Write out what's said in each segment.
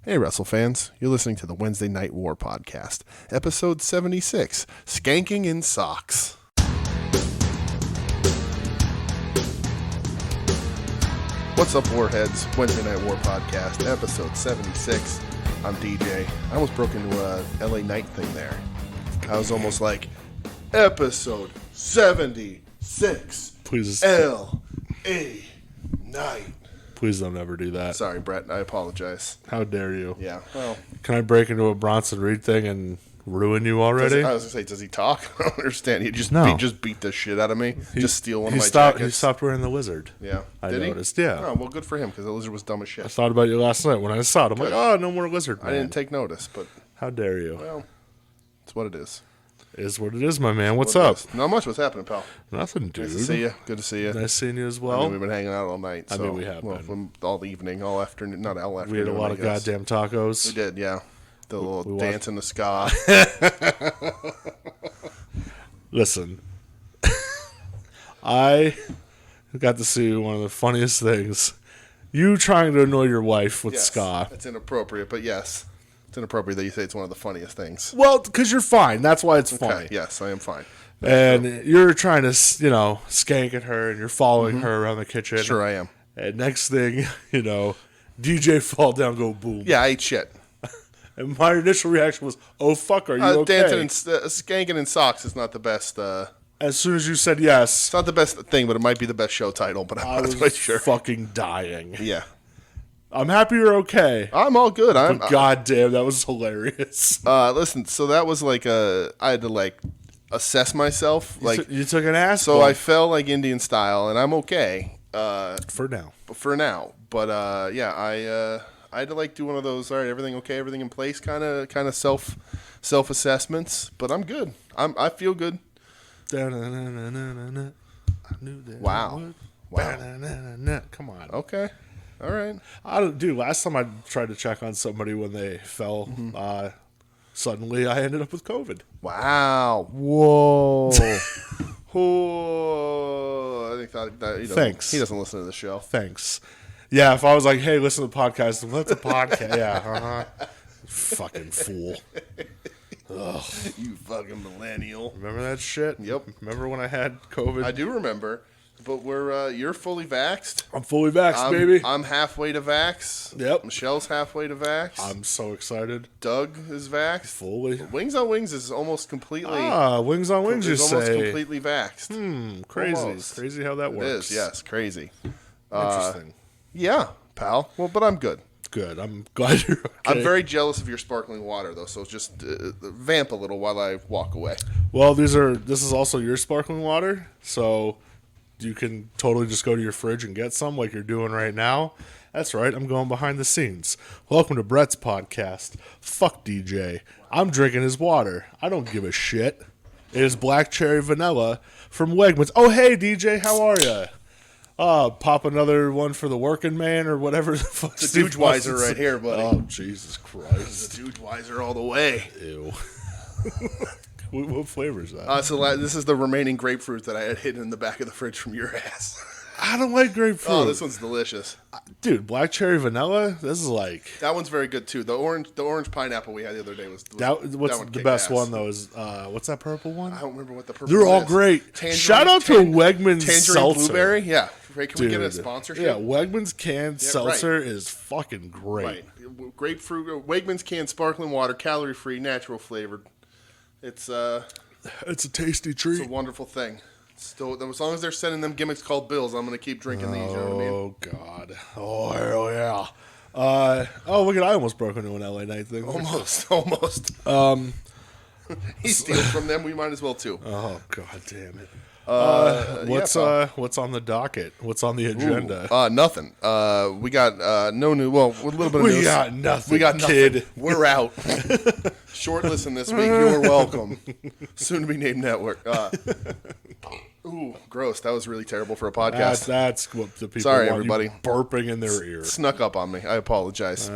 Hey, Wrestle fans. You're listening to the Wednesday Night War podcast, episode 76, Skanking in Socks. What's up, Warheads? Wednesday Night War podcast, episode 76. I'm DJ. I almost broke into a LA Knight thing there. I was almost like, episode 76. Please. L.A. Knight. Please don't ever do that. Sorry, Brett. I apologize. How dare you? Yeah. Well, can I break into a Bronson Reed thing and ruin you already? I was going to say, does he talk? I don't understand. He just beat the shit out of me. Just steal one of my jackets. He stopped wearing the lizard. Yeah. I Did noticed. He? Yeah. Oh, well, good for him, because the lizard was dumb as shit. I thought about you last night when I saw it. I'm like, oh, no more lizard, man. I didn't take notice, but... How dare you? Well, it's what it is. It is what it is, my man. What's up? Not much. What's happening, pal? Nothing, dude. Nice to see you. Good to see you. Nice seeing you as well. I mean, we've been hanging out all night. So, we have been. All evening, all afternoon. Not all afternoon. We had a lot of goddamn tacos. We did, yeah. The little dance in the ska. Listen, I got to see one of the funniest things. You trying to annoy your wife with ska. It's inappropriate, but yes. It's inappropriate that you say it's one of the funniest things. Well, because you're fine. That's why it's funny. Yes, I am fine. And you're trying to, skank at her, and you're following her around the kitchen. Sure I am. And next thing, DJ fall down, go boom. Yeah, I ate shit. And my initial reaction was, oh, fuck, are you okay? Dancing and skanking in socks is not the best. As soon as you said yes. It's not the best thing, but it might be the best show title, but I'm not quite sure. Fucking dying. Yeah. I'm happy you're okay. I'm all good. But goddamn, that was hilarious. Listen, so that was like I had to assess myself. You took an ass. So I fell like Indian style, and I'm okay. For now. But yeah, I had to do one of those. All right, everything okay, everything in place, kind of self assessments. But I'm good. I feel good. Wow. Come on. Okay. All right. Dude, last time I tried to check on somebody when they fell, suddenly I ended up with COVID. Wow. Whoa. Oh, I think that Thanks. He doesn't listen to the show. Thanks. Yeah, if I was like, hey, listen to the podcast, what's a podcast? Yeah, fucking fool. Ugh. You fucking millennial. Remember that shit? Yep. Remember when I had COVID? I do remember. But you're fully vaxxed. I'm fully vaxxed, baby. I'm halfway to vax. Yep. Michelle's halfway to vax. I'm so excited. Doug is vaxxed. Fully. Wings on Wings is almost completely. Wings on Wings, you say. Almost completely vaxxed. Crazy. Almost. Crazy how that works. It is, yes, crazy. Interesting. Yeah, pal. Well, but I'm good. Good. I'm glad you're okay. I'm very jealous of your sparkling water, though, so just vamp a little while I walk away. Well, this is also your sparkling water, so you can totally just go to your fridge and get some like you're doing right now. That's right, I'm going behind the scenes. Welcome to Brett's podcast. Fuck DJ. I'm drinking his water. I don't give a shit. It is black cherry vanilla from Wegmans. Oh, hey, DJ, how are you? Pop another one for the working man or whatever the fuck. It's a Doogeweiser right here, buddy. Oh, Jesus Christ. It's a Doogeweiser all the way. Ew. What flavor is that? So this is the remaining grapefruit that I had hidden in the back of the fridge from your ass. I don't like grapefruit. Oh, this one's delicious. Dude, black cherry vanilla? This is like... That one's very good, too. The orange pineapple we had the other day was what's the best one, though, is... what's that purple one? I don't remember what the purple They're one is. all great. Shout out to Wegmans Tangerine Seltzer. Blueberry? Yeah. Can we get a sponsorship? Yeah, Wegmans canned seltzer is fucking great. Right. Grapefruit, Wegmans canned sparkling water, calorie-free, natural flavored. It's a tasty treat. It's a wonderful thing. Still, as long as they're sending them gimmicks called bills, I'm going to keep drinking these. You know what I mean? Oh, God. Oh, hell yeah. Look at I almost broke into an LA Knight thing. Almost. He steals from them. We might as well, too. Oh, God damn it. What's on the docket? What's on the agenda? Nothing. We got no new. Well, a little bit of news. We got nothing. We got nothing. Kid. We're out. Short listen this week. You're welcome. Soon to be named network. Ooh, gross. That was really terrible for a podcast. That's what the people Sorry, want. everybody. You burping in their ear. Snuck up on me. I apologize.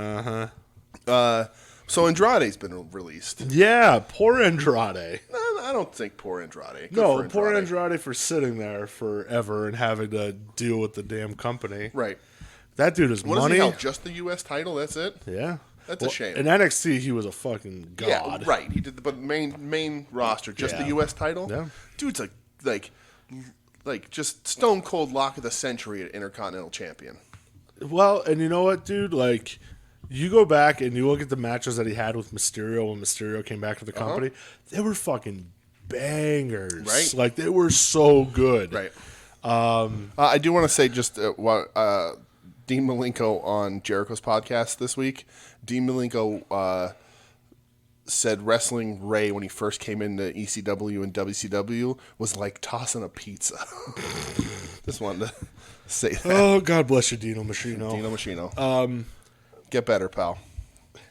So Andrade's been released. Yeah, poor Andrade. No, I don't think poor Andrade. Poor Andrade for sitting there forever and having to deal with the damn company. Right. That dude is money. What does he held? Just the U.S. title? That's it? Yeah. That's a shame. In NXT, he was a fucking god. Yeah, right. He did, but main roster, just the U.S. title. Yeah. Dude's like just stone cold lock of the century at Intercontinental Champion. Well, and you know what, dude? Like, you go back and you look at the matches that he had with Mysterio when Mysterio came back to the company. They were fucking bangers. Right. Like, they were so good. Right. I do want to say just Dean Malenko on Jericho's podcast this week. Dean Malenko said wrestling Ray when he first came into ECW and WCW was like tossing a pizza. Just wanted to say that. Oh, God bless you, Dino Machino. Dino Machino. Get better, pal.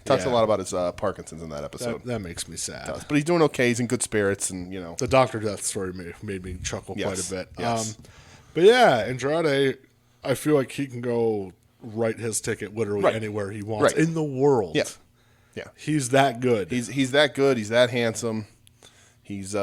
Talks a lot about his Parkinson's in that episode. That makes me sad. But he's doing okay. He's in good spirits, and the Dr. Death story made me chuckle quite a bit. Yes. But yeah, Andrade, I feel like he can go write his ticket literally anywhere he wants in the world. Yeah. Yeah. He's that good. He's that good. He's that handsome. He's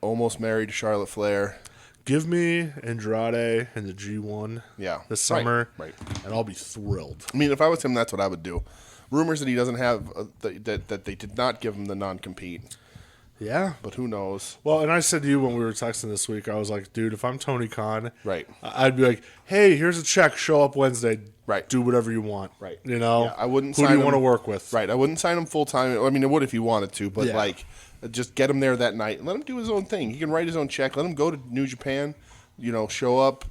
almost married to Charlotte Flair. Give me Andrade in the G1 this summer, and I'll be thrilled. I mean, if I was him, that's what I would do. Rumors that he doesn't have, that they did not give him the non-compete. Yeah. But who knows? Well, and I said to you when we were texting this week, I was like, dude, if I'm Tony Khan, I'd be like, hey, here's a check, show up Wednesday. Right. Do whatever you want. Right. You know? Yeah, I wouldn't Who sign do you him, want to work with? Right. I wouldn't sign him full-time. I mean, I would if you wanted to, but, just get him there that night. Let him do his own thing. He can write his own check. Let him go to New Japan, show up,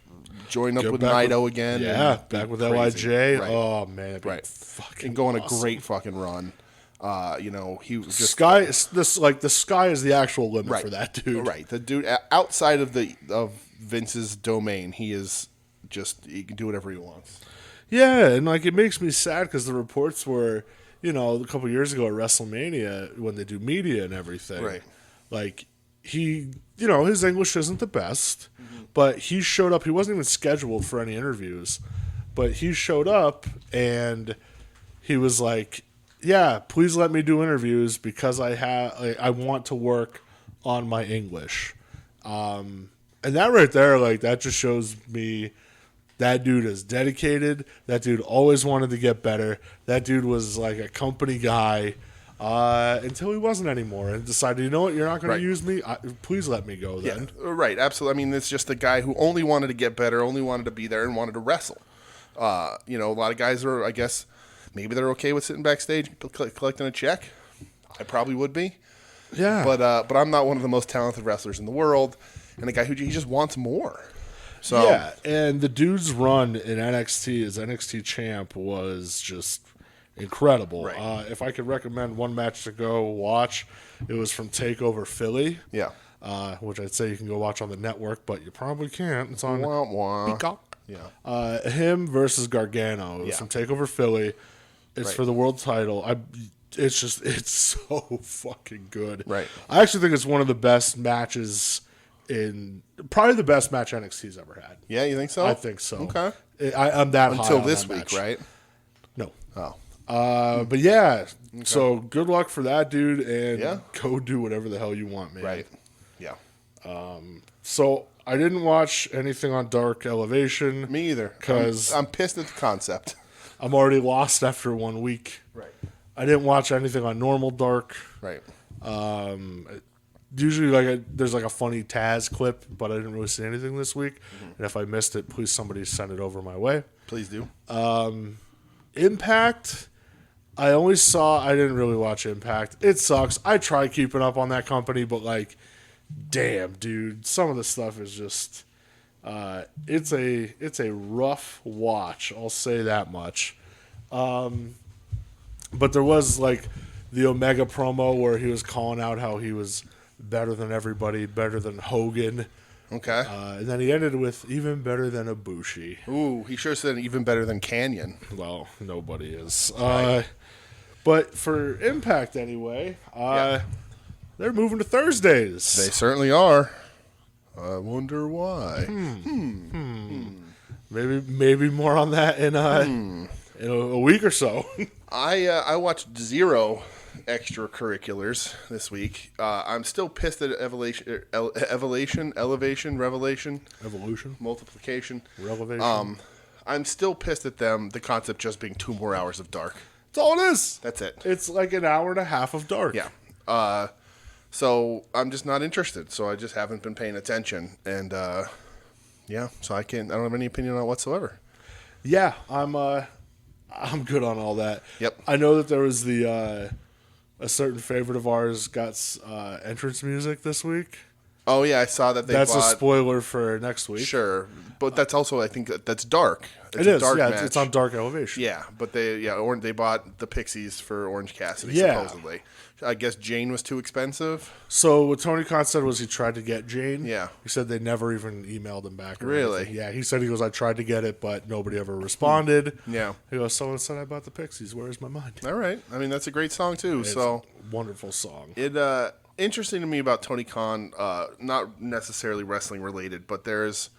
join up with Naito again. Yeah, back with LIJ. Right. Oh, man. That'd be fucking and go on awesome. a great fucking run. He was just the sky is the actual limit for that dude. Right, the dude outside of Vince's domain, he can do whatever he wants. Yeah, and it makes me sad because the reports were, a couple years ago at WrestleMania when they do media and everything, right? Like he, his English isn't the best, but he showed up. He wasn't even scheduled for any interviews, but he showed up and he was like, yeah, please let me do interviews because I want to work on my English. And that right there, that just shows me that dude is dedicated. That dude always wanted to get better. That dude was like a company guy until he wasn't anymore and decided, you know what, you're not going to use me? Please let me go then. Yeah, right, absolutely. I mean, it's just a guy who only wanted to get better, only wanted to be there, and wanted to wrestle. A lot of guys are, I guess, maybe they're okay with sitting backstage collecting a check. I probably would be. Yeah. But I'm not one of the most talented wrestlers in the world, and a guy who he just wants more. So yeah, and the dude's run in NXT as NXT champ was just incredible. Right. If I could recommend one match to go watch, it was from TakeOver Philly. Yeah. Which I'd say you can go watch on the network, but you probably can't. It's on Peacock. Yeah. Him versus Gargano. It was from TakeOver Philly. It's for the world title. It's so fucking good. Right. I actually think it's one of the best matches probably the best match NXT's ever had. Yeah, you think so? I think so. Okay. I'm that high until on this that week, match. right? No. Oh. But yeah. Okay. So good luck for that, dude, and go do whatever the hell you want, man. Right. Yeah. So I didn't watch anything on Dark Elevation. Me either. Because I'm pissed at the concept. I'm already lost after 1 week. Right. I didn't watch anything on Normal Dark. Right. Usually, there's a funny Taz clip, but I didn't really see anything this week. And if I missed it, please somebody send it over my way. Please do. Impact, I didn't really watch Impact. It sucks. I try keeping up on that company, but damn, dude, some of the stuff is just, it's a rough watch. I'll say that much. But there was the Omega promo where he was calling out how he was better than everybody, better than Hogan. Okay. And then he ended with even better than Ibushi. Ooh, he sure said even better than Canyon. Well, nobody is. But for Impact anyway, they're moving to Thursdays. They certainly are. I wonder why. Maybe more on that in a week or so. I watched 0 extracurriculars this week. I'm still pissed at Evolution, Multiplication, Relevation. I'm still pissed at them. The concept just being 2 more hours of Dark. That's all it is. That's it. It's like an hour and a half of dark. Yeah. So I'm just not interested. So I just haven't been paying attention. And, so I don't have any opinion on it whatsoever. Yeah, I'm good on all that. Yep. I know that there was a certain favorite of ours got entrance music this week. Oh, yeah, I saw that they That's bought... a spoiler for next week. Sure, but that's also, I think, that's dark. It is, dark yeah, match. it's on Dark Elevation. Yeah, but they bought the Pixies for Orange Cassidy, Yeah. supposedly. I guess Jane was too expensive. So what Tony Khan said was he tried to get Jane. Yeah. He said they never even emailed him back. Or Really? anything. Yeah, he said, I tried to get it, but nobody ever responded. Yeah. He goes, someone said I bought the Pixies. Where's my mind? All right. I mean, that's a great song, too. It's so a wonderful song. Interesting to me about Tony Khan, not necessarily wrestling related, but there's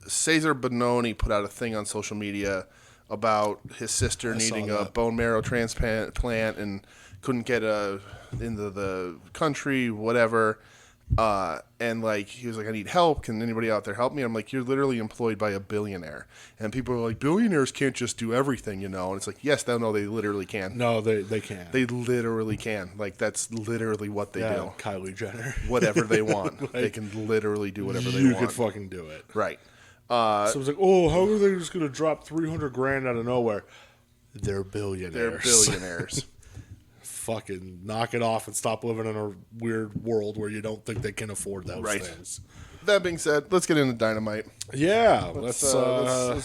Cesar Bononi put out a thing on social media about his sister needing a bone marrow transplant and couldn't get into the country, whatever. And like he was like, I need help. Can anybody out there help me? I'm like, you're literally employed by a billionaire, and people are like, billionaires can't just do everything, And it's like, yes, no, they literally can. No, they can't. They literally can. Like that's literally what they do. Kylie Jenner. Whatever they want, they can literally do whatever they want. You could fucking do it. Right. So it's like, oh, how are they just gonna drop $300,000 out of nowhere? They're billionaires. They're billionaires. Fucking knock it off and stop living in a weird world where you don't think they can afford those things. That being said, let's get into Dynamite. Yeah, let's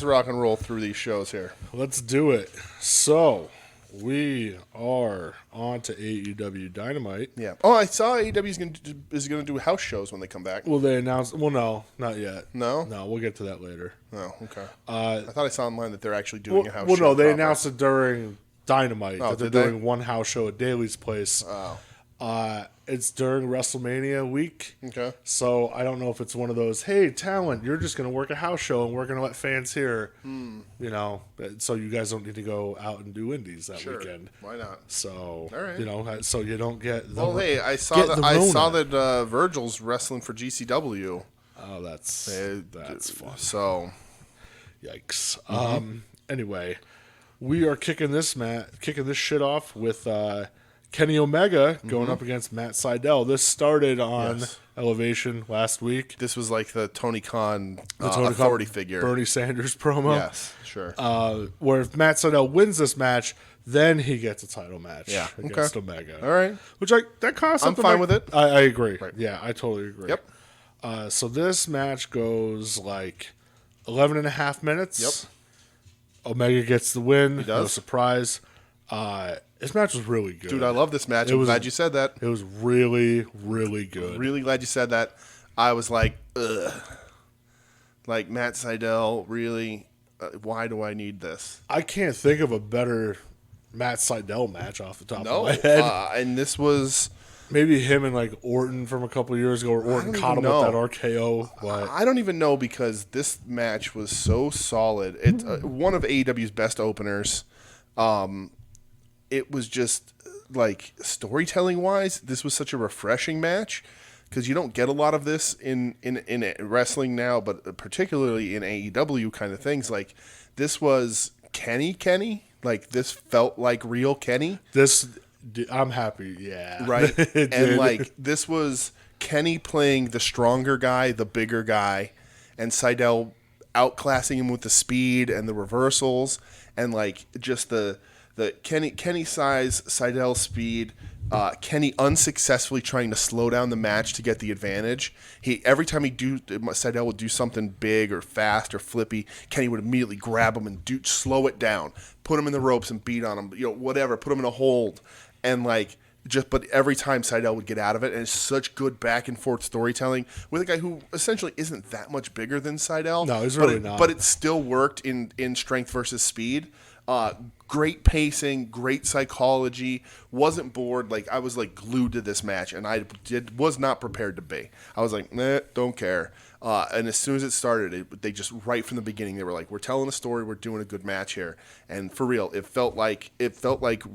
rock and roll through these shows here. Let's do it. So we are on to AEW Dynamite. Yeah. Oh, I saw AEW is going to do house shows when they come back. Will they announce? Well, no, not yet. No, we'll get to that later. Oh, okay. I thought I saw online that they're actually doing a house show. Well, no, they announced it during Dynamite that they're doing one house show at Daly's place. Oh. It's during WrestleMania week. Okay. So I don't know if it's one of those, hey, talent, you're just going to work a house show and we're going to let fans hear, so you guys don't need to go out and do indies that weekend. Why not? So, all right. So you don't get I saw that Virgil's wrestling for GCW. Oh, that's fun. So, yikes. Anyway, we are kicking this shit off with Kenny Omega going up against Matt Sydal. This started on Elevation last week. This was like the Tony Khan authority figure. Bernie Sanders promo. Yes, sure. Where if Matt Sydal wins this match, then he gets a title match against Omega. All right. Which that concept I'm fine with it. I agree. Right. Yeah, I totally agree. Yep. So this match goes like 11 and a half minutes. Yep. Omega gets the win. He does. No surprise. This match was really good. Dude, I love this match. I'm glad you said that. It was really, really good. Really glad you said that. I was like, ugh. Like, Matt Sydal, really? Why do I need this? I can't think of a better Matt Sydal match off the top of my head. And this was... Maybe him and like Orton from a couple of years ago, or Orton caught him with that RKO. But I don't even know because this match was so solid. It's one of AEW's best openers. It was just like storytelling wise, this was such a refreshing match because you don't get a lot of this in wrestling now, but particularly in AEW kind of things. Like this was Kenny. Like this felt like real Kenny. I'm happy, yeah. Right? And, like, this was Kenny playing the stronger guy, the bigger guy, and Sydal outclassing him with the speed and the reversals, and, like, just the Kenny size, Sydal speed, Kenny unsuccessfully trying to slow down the match to get the advantage. Every time Sydal would do something big or fast or flippy, Kenny would immediately grab him and slow it down, put him in the ropes and beat on him, whatever, put him in a hold. And but every time Sydal would get out of it, and it's such good back and forth storytelling with a guy who essentially isn't that much bigger than Sydal. No, he's really not. But it still worked in strength versus speed. Great pacing, great psychology. Wasn't bored. Like I was like glued to this match, and was not prepared to be. I was like, nah, don't care. And as soon as it started, they just right from the beginning they were like, we're telling a story, we're doing a good match here, and for real, it felt like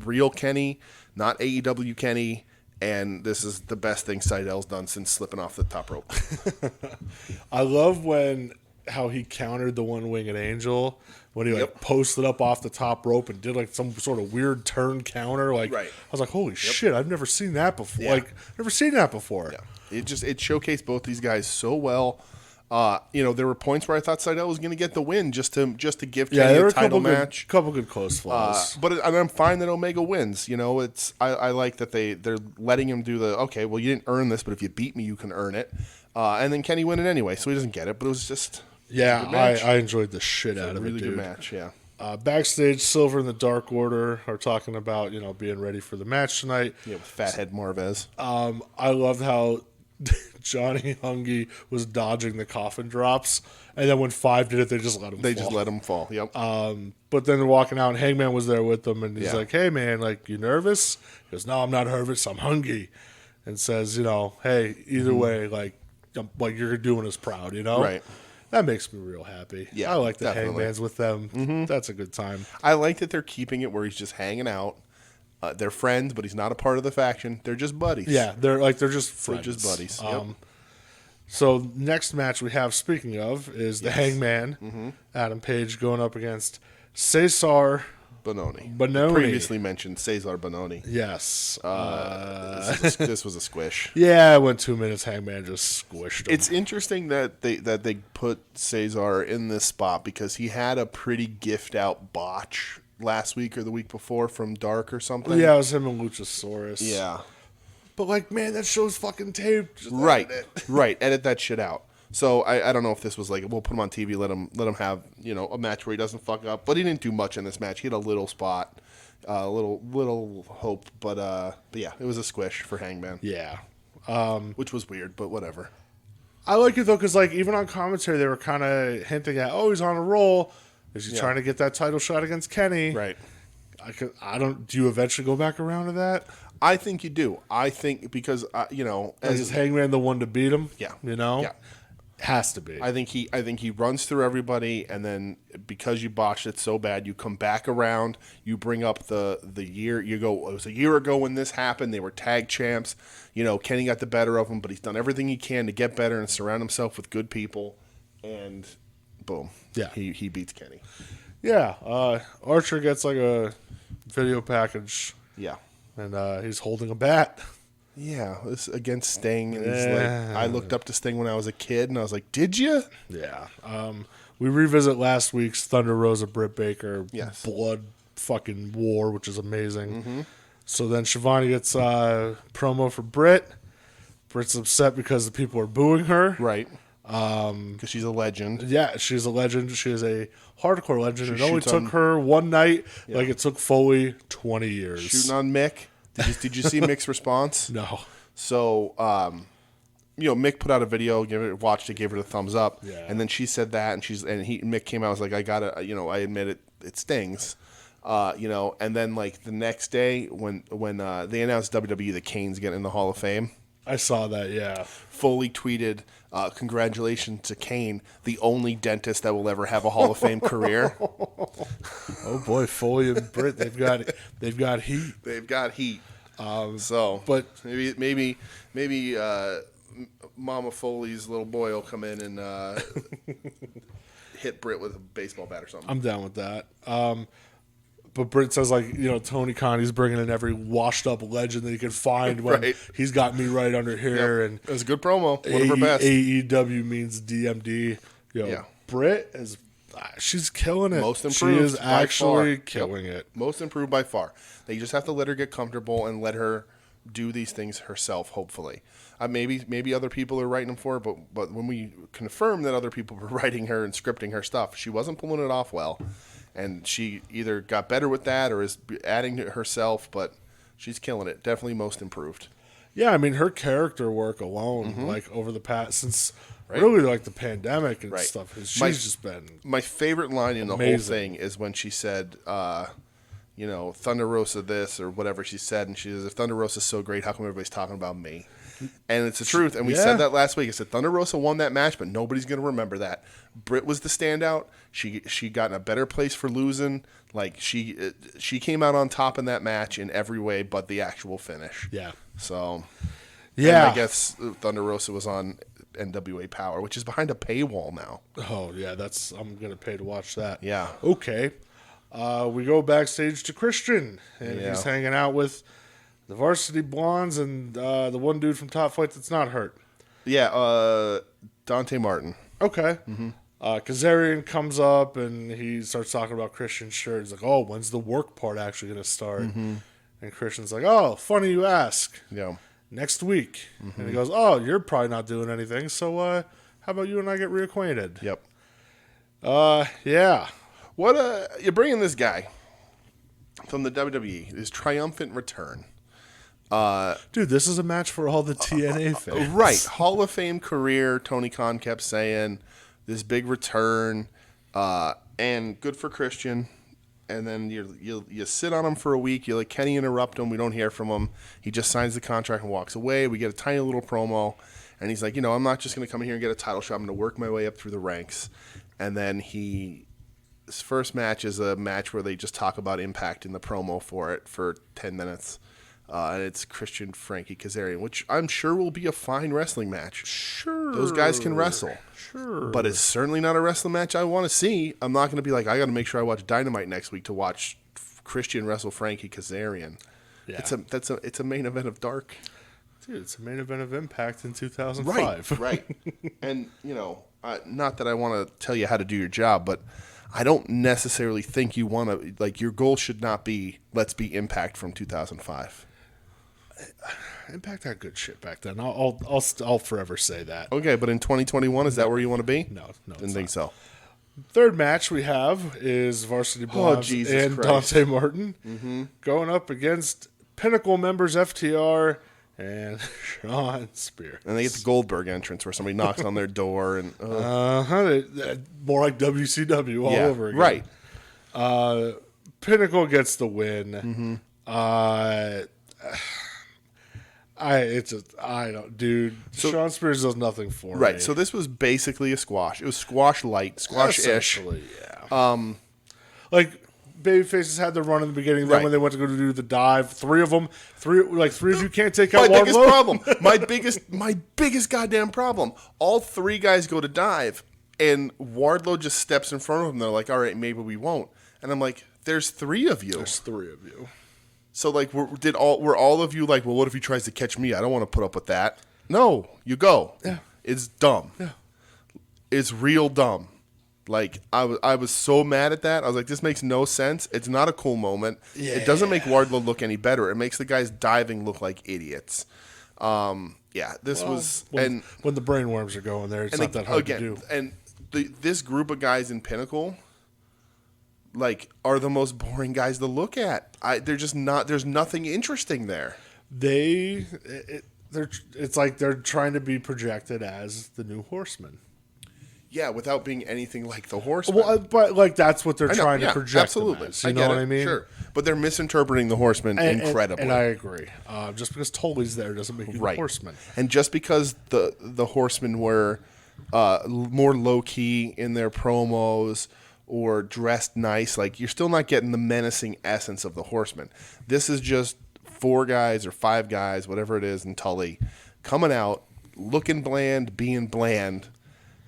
real Kenny, not AEW Kenny. And this is the best thing Sydal's done since slipping off the top rope. I love when how he countered the one-winged angel when he like posted up off the top rope and did like some sort of weird turn counter. Like I was like, holy shit, I've never seen that before. Like never seen that before. Yeah. It showcased both these guys so well. There were points where I thought Seidel was going to get the win just to give Kenny a title match. Couple good close falls. But I'm fine that Omega wins. I like that they're letting him do the okay. Well, you didn't earn this, but if you beat me, you can earn it. And then Kenny win it anyway, so he doesn't get it. But it was just I enjoyed the shit out of it. Really dude. Good match. Yeah. Backstage, Silver and the Dark Order are talking about being ready for the match tonight. Yeah, with Fathead Marvez. I loved how Johnny Hungy was dodging the coffin drops, and then when Five did it, they just let him. They just let him fall. Yep. But then they're walking out, and Hangman was there with them, and he's like, "Hey man, like you nervous?" He goes, "No, I'm not nervous. I'm hungry," and says, "Hey, either way, like you're doing us proud, Right. That makes me real happy. Yeah, I like the definitely. Hangman's with them. Mm-hmm. That's a good time. I like that they're keeping it where he's just hanging out. They're friends, but he's not a part of the faction. They're just buddies. Yeah, they're just friends. They're just buddies. Yep. So next match we have, speaking of, is the Hangman, Adam Page going up against Cesar Bononi. Previously mentioned Cesar Bononi. Yes. This was a squish. Yeah, it went 2 minutes. Hangman just squished him. It's interesting that they put Cesar in this spot because he had a pretty gift out botch last week or the week before from Dark or something. Yeah, it was him and Luchasaurus. Yeah. But man, that show's fucking taped. Just right. Edit that shit out. So I don't know if this was like, we'll put him on TV, let him have a match where he doesn't fuck up. But he didn't do much in this match. He had a little spot, little hope. But yeah, it was a squish for Hangman. Yeah. Which was weird, but whatever. I like it though, because even on commentary they were kind of hinting at, he's on a roll. Is he trying to get that title shot against Kenny? Right. Do you eventually go back around to that? I think you do. I think because is Hangman the one to beat him? Yeah. Yeah. Has to be. I think he runs through everybody, and then because you botched it so bad, you come back around. You bring up the year. You go, it was a year ago when this happened. They were tag champs. Kenny got the better of him, but he's done everything he can to get better and surround himself with good people. And boom, he beats Kenny. Yeah, Archer gets like a video package. Yeah, and he's holding a bat. Yeah, this against Sting, and he's like, I looked up to Sting when I was a kid, and I was like, "Did you?" Yeah. We revisit last week's Thunder Rosa Britt Baker blood fucking war, which is amazing. Mm-hmm. So then Shivani gets promo for Britt. Britt's upset because the people are booing her. Right. Because she's a legend. Yeah, she's a legend. She is a hardcore legend. It only took her one night, like it took Foley 20 years. Shooting on Mick. Did you see Mick's response? No. So, Mick put out a video, watched it, gave her the thumbs up, and then she said that, and Mick came out, was like, I gotta, I admit it stings, and then like the next day when they announced WWE that Kane's getting in the Hall of Fame. I saw that, yeah. Foley tweeted, congratulations to Kane, the only dentist that will ever have a Hall of Fame career. Oh boy, Foley and Britt, they've got heat. They've got heat. But maybe Mama Foley's little boy will come in and hit Britt with a baseball bat or something. I'm down with that. But Britt says, Tony Khan's bringing in every washed-up legend that he can find when he's got me right under here. Yep. And it was a good promo. One of her best. AEW means DMD. Britt is... She's killing it. Most improved. She is actually killing it. Most improved by far. They just have to let her get comfortable and let her do these things herself, hopefully. Maybe other people are writing them for her, but when we confirm that other people were writing her and scripting her stuff, she wasn't pulling it off well. And she either got better with that or is adding to it herself, but she's killing it. Definitely most improved. Yeah, her character work alone, over the past, since really the pandemic and stuff, she's just been my favorite line in the whole thing is when she said, Thunder Rosa this or whatever she said, and she says, if Thunder Rosa's so great, how come everybody's talking about me? And it's the truth. And we said that last week. I said Thunder Rosa won that match, but nobody's going to remember that. Britt was the standout. She got in a better place for losing. Like she came out on top in that match in every way but the actual finish. Yeah. So yeah, I guess Thunder Rosa was on NWA Power, which is behind a paywall now. Oh, yeah, I'm going to pay to watch that. Yeah. Okay. We go backstage to Christian, and he's hanging out with the Varsity Blondes and the one dude from Top Flight that's not hurt. Yeah, Dante Martin. Okay. Mm-hmm. Kazarian comes up, and he starts talking about Christian's shirt. He's like, oh, when's the work part actually going to start? Mm-hmm. And Christian's like, oh, funny you ask. Yeah. Next week. Mm-hmm. And he goes, oh, you're probably not doing anything, so how about you and I get reacquainted? Yep. Yeah. What you're bringing this guy from the WWE, his triumphant return. Dude, this is a match for all the TNA fans. Right. Hall of Fame career, Tony Khan kept saying, this big return, and good for Christian. And then you sit on him for a week. You let Kenny interrupt him. We don't hear from him. He just signs the contract and walks away. We get a tiny little promo. And he's like, I'm not just going to come in here and get a title shot. I'm going to work my way up through the ranks. And then his first match is a match where they just talk about Impact in the promo for it for 10 minutes. And it's Christian Frankie Kazarian, which I'm sure will be a fine wrestling match. Sure. Those guys can wrestle. Sure. But it's certainly not a wrestling match I want to see. I'm not going to be like, I got to make sure I watch Dynamite next week to watch Christian wrestle Frankie Kazarian. Yeah. It's a main event of Dark. Dude, it's a main event of Impact in 2005. Right. And, not that I want to tell you how to do your job, but I don't necessarily think you want to, like, your goal should not be, let's be Impact from 2005. Impact had good shit back then. I'll forever say that. Okay, but in 2021, is that where you want to be? No, didn't think so. Third match we have is Varsity Blondes and Christ. Dante Martin going up against Pinnacle members FTR and Sean Spears. And they get the Goldberg entrance where somebody knocks on their door and more like WCW all over again. Right. Pinnacle gets the win. Mm-hmm. Sean Spears does nothing for me. Right. So this was basically a squash. It was squash light, squash-ish. Yeah. Like babyfaces had their run in the beginning. Then when they went to go to do the dive, three of you can't take out my biggest Wardlow. problem. My biggest goddamn problem. All three guys go to dive, and Wardlow just steps in front of them. They're like, "All right, maybe we won't." And I'm like, "There's three of you." There's three of you. So, like, were all of you like, well, what if he tries to catch me? I don't want to put up with that. No, you go. Yeah. It's dumb. Yeah. It's real dumb. Like, I was so mad at that. I was like, this makes no sense. It's not a cool moment. Yeah. It doesn't make Wardlow look any better. It makes the guys diving look like idiots. When the brainworms are going there, it's not that hard to do. And this group of guys in Pinnacle, like, are the most boring guys to look at. They're just not. There's nothing interesting there. It's like they're trying to be projected as the new Horsemen. Yeah, without being anything like the Horsemen. Well, but like that's what they're trying to project. Absolutely, them as, you know what I mean? Sure, but they're misinterpreting the Horsemen incredibly. And I agree. Just because Tully's there doesn't make you the Horsemen. And just because the Horsemen were more low key in their promos or dressed nice, like, you're still not getting the menacing essence of the Horsemen. This is just 4 guys or 5 guys, whatever it is, in Tully, coming out, looking bland, being bland,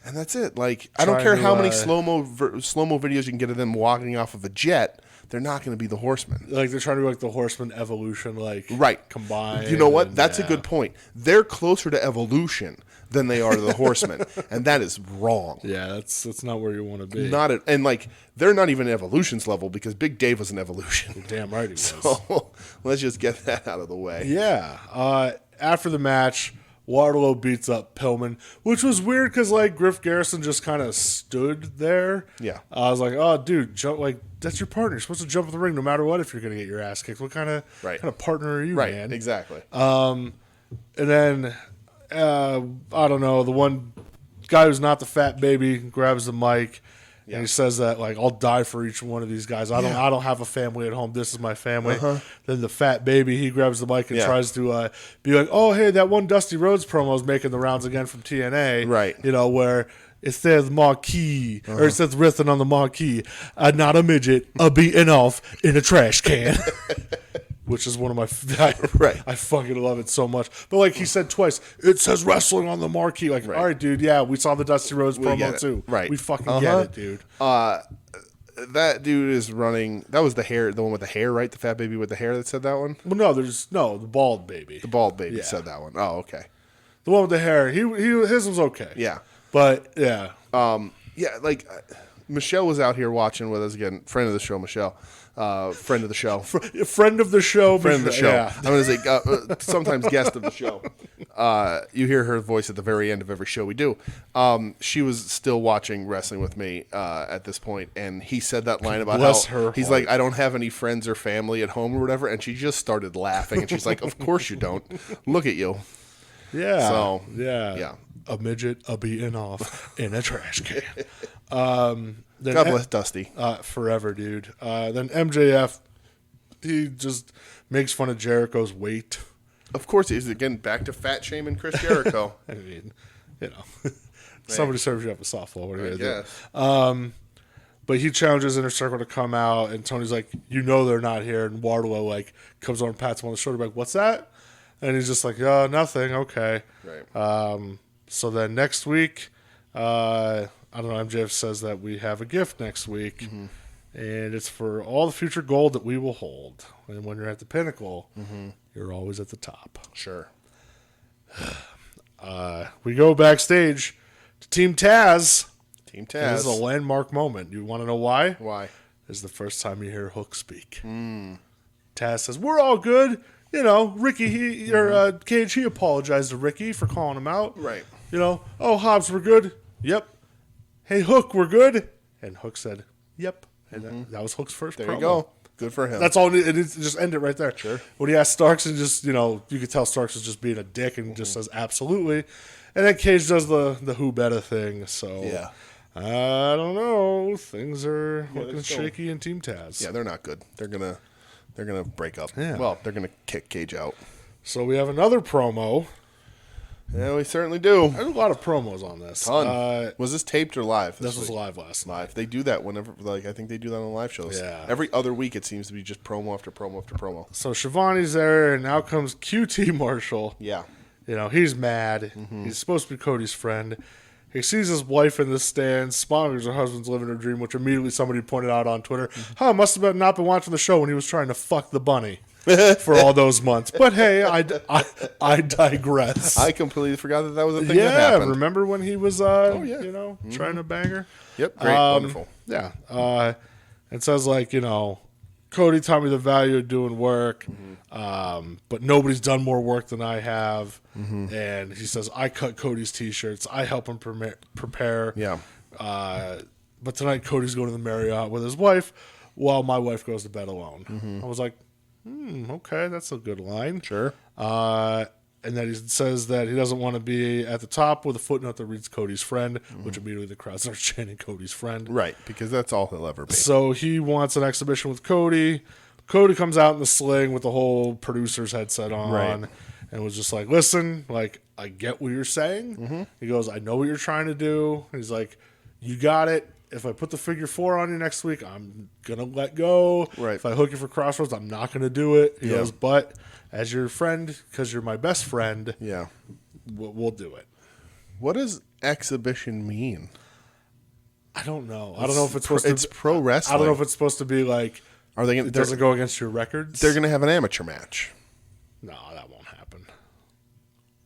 and that's it. Like, I don't care how many slow-mo videos you can get of them walking off of a jet, they're not going to be the Horsemen. Like, they're trying to be like the Horsemen Evolution, like, combined. You know what? That's a good point. They're closer to Evolution than they are to the Horsemen, and that is wrong. Yeah, that's not where you want to be. And like, they're not even Evolution's level, because Big Dave was an Evolution. Damn right he was. So let's just get that out of the way. Yeah. After the match, Wardlow beats up Pillman, which was weird because, like, Griff Garrison just kind of stood there. Yeah. I was like, oh, dude, jump, like, that's your partner. You're supposed to jump in the ring no matter what if you're going to get your ass kicked. What kind of partner are you, man? Right, exactly. And then, I don't know, the one guy who's not the fat baby grabs the mic. Yeah. And he says that, like, I'll die for each one of these guys. I don't have a family at home. This is my family. Then the fat baby, he grabs the mic and tries to be like, oh, hey, that one Dusty Rhodes promo is making the rounds again from TNA. Right. You know, where it says marquee, or it says written on the marquee, not a midget, a beaten off in a trash can. which is one of my Right. I fucking love it so much. But like he said twice, it says wrestling on the marquee. Like, all right, dude, yeah, we saw the Dusty Rhodes promo too. Right. We fucking get it, dude. That dude is running. That was the one with the hair, right? The fat baby with the hair that said that one. Well, no, the bald baby. The bald baby said that one. Oh, okay. The one with the hair, his was okay. Yeah, but yeah, like Michelle was out here watching with us again. Friend of the show, Michelle. Friend of the show. Friend of the show. Friend of the show. Yeah. I'm going to say sometimes guest of the show. You hear her voice at the very end of every show we do. She was still watching wrestling with me at this point, and he said that line about he's like, I don't have any friends or family at home or whatever, and she just started laughing, and she's like, of course you don't. Look at you. Yeah. So, yeah. A midget beating off in a trash can. God bless Dusty. Forever, dude. Then MJF, he just makes fun of Jericho's weight. Of course, he's again back to fat shaming Chris Jericho. I mean, somebody serves you up a softball. What are you gonna do? But he challenges Inner Circle to come out, and Tony's like, they're not here. And Wardlow like comes on and pats him on the shoulder, like, what's that? And he's just like, nothing. Okay. Right. So then next week, I don't know, MJF says that we have a gift next week, and it's for all the future gold that we will hold. And when you're at the pinnacle, you're always at the top. Sure. We go backstage to Team Taz. Team Taz. This is a landmark moment. You want to know why? Why? This is the first time you hear Hook speak. Taz says, we're all good. Ricky, Cage, he apologized to Ricky for calling him out. Right. Hobbs, we're good. Yep. Hey, Hook, we're good. And Hook said, yep. And that was Hook's first promo. There you go. Good for him. That's all. It just end it right there. Sure. When he asked Starks, and just, you could tell Starks is just being a dick and just says, absolutely. And then Cage does the who better thing. So, yeah. I don't know. Things are looking shaky in Team Taz. Yeah, they're not good. They're gonna break up. Yeah. Well, they're gonna kick Cage out. So we have another promo. Yeah, we certainly do. There's a lot of promos on this. Ton. Was this taped or live? This was live last night. Live. They do that whenever, I think they do that on live shows. Yeah. Every other week, it seems to be just promo after promo after promo. So Shivani's there, and now comes QT Marshall. Yeah. He's mad. He's supposed to be Cody's friend. He sees his wife in the stands, smiling because her husband's living her dream, which immediately somebody pointed out on Twitter. Must have not been watching the show when he was trying to fuck the bunny for all those months. But hey, I digress. I completely forgot that was a thing that happened. Remember when he was, trying to bang her? Yep, great, wonderful. Yeah. It says, Cody taught me the value of doing work, but nobody's done more work than I have. And he says, I cut Cody's T-shirts. I help him prepare. Yeah. But tonight Cody's going to the Marriott with his wife while my wife goes to bed alone. I was like, okay, that's a good line. Sure. And then he says that he doesn't want to be at the top with a footnote that reads Cody's friend, which immediately the crowd starts chanting Cody's friend. Right, because that's all he'll ever be. So he wants an exhibition with Cody. Cody comes out in the sling with the whole producer's headset on and was just like, listen, I get what you're saying. He goes, I know what you're trying to do. He's like, you got it. If I put the figure 4 on you next week, I'm going to let go. Right. If I hook you for Crossroads, I'm not going to do it. He goes, but as your friend, because you're my best friend, we'll do it. What does exhibition mean? I don't know. I don't know if it's supposed to. It's pro wrestling. I don't know if it's supposed to be like. Are they? It doesn't go against your records. They're going to have an amateur match. No, that won't happen.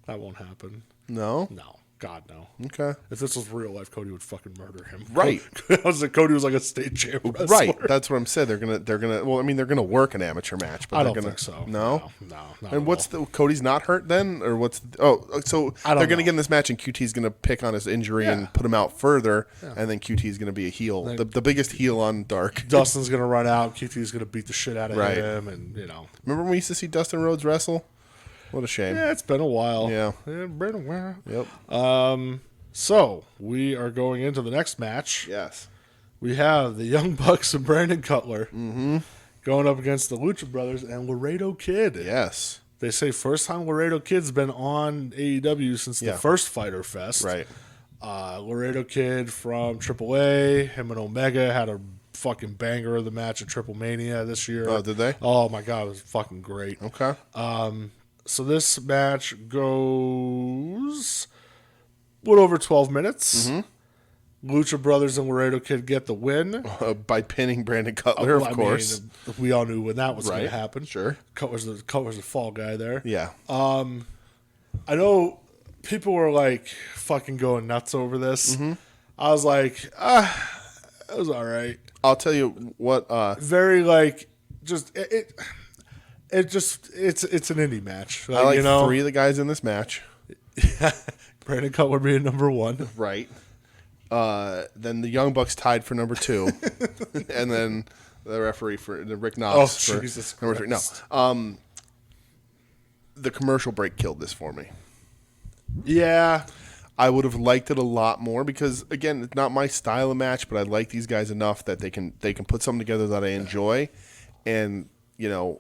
That won't happen. No. No. God, no. Okay. If this was real life, Cody would fucking murder him. Right. Cody was like a state champ wrestler. Right. That's what I'm saying. They're gonna. Well, I mean, they're gonna work an amateur match, but I they're don't gonna. think so. No. No. And what's Cody's not hurt then, or what's? So they're gonna get in this match, and QT's gonna pick on his injury and put him out further, and then QT's gonna be a heel, the biggest heel on Dark. Dustin's gonna run out. QT's gonna beat the shit out of him, and Remember when we used to see Dustin Rhodes wrestle? What a shame. Yeah, it's been a while. Yeah. It's been a while. Yep. So we are going into the next match. Yes. We have the Young Bucks and Brandon Cutler going up against the Lucha Brothers and Laredo Kid. Yes. They say first time Laredo Kid's been on AEW since the first Fyter Fest. Right. Laredo Kid from AAA, him and Omega had a fucking banger of the match at Triple Mania this year. Oh, did they? Oh my god, it was fucking great. Okay. So this match goes a little over 12 minutes. Lucha Brothers and Laredo Kid get the win. By pinning Brandon Cutler, of course. Mean, we all knew when that was going to happen. Sure. Cutler's the fall guy there. Yeah. I know people were like fucking going nuts over this. I was like, it was all right. I'll tell you what. Very like, just it's an indie match. Like, you know, 3 of the guys in this match. Brandon Cutler being number 1. Right. Then the Young Bucks tied for number 2, and then the referee for Rick Knox for Jesus number 3. No, the commercial break killed this for me. Yeah, I would have liked it a lot more because, again, it's not my style of match, but I like these guys enough that they can put something together that I enjoy, and the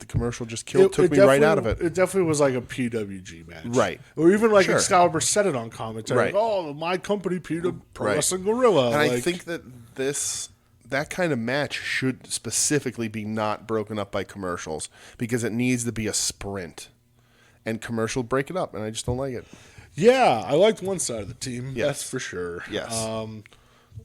commercial just took me right out of it. It definitely was like a PWG match. Right. Or even like Sure. Excalibur said it on commentary. Right. Like, oh, my company, Pro Right. Wrestling Gorilla. And like, I think that kind of match should specifically be not broken up by commercials because it needs to be a sprint. And commercial break it up, and I just don't like it. yeah, I liked one side of the team. Yes. That's for sure. Yes.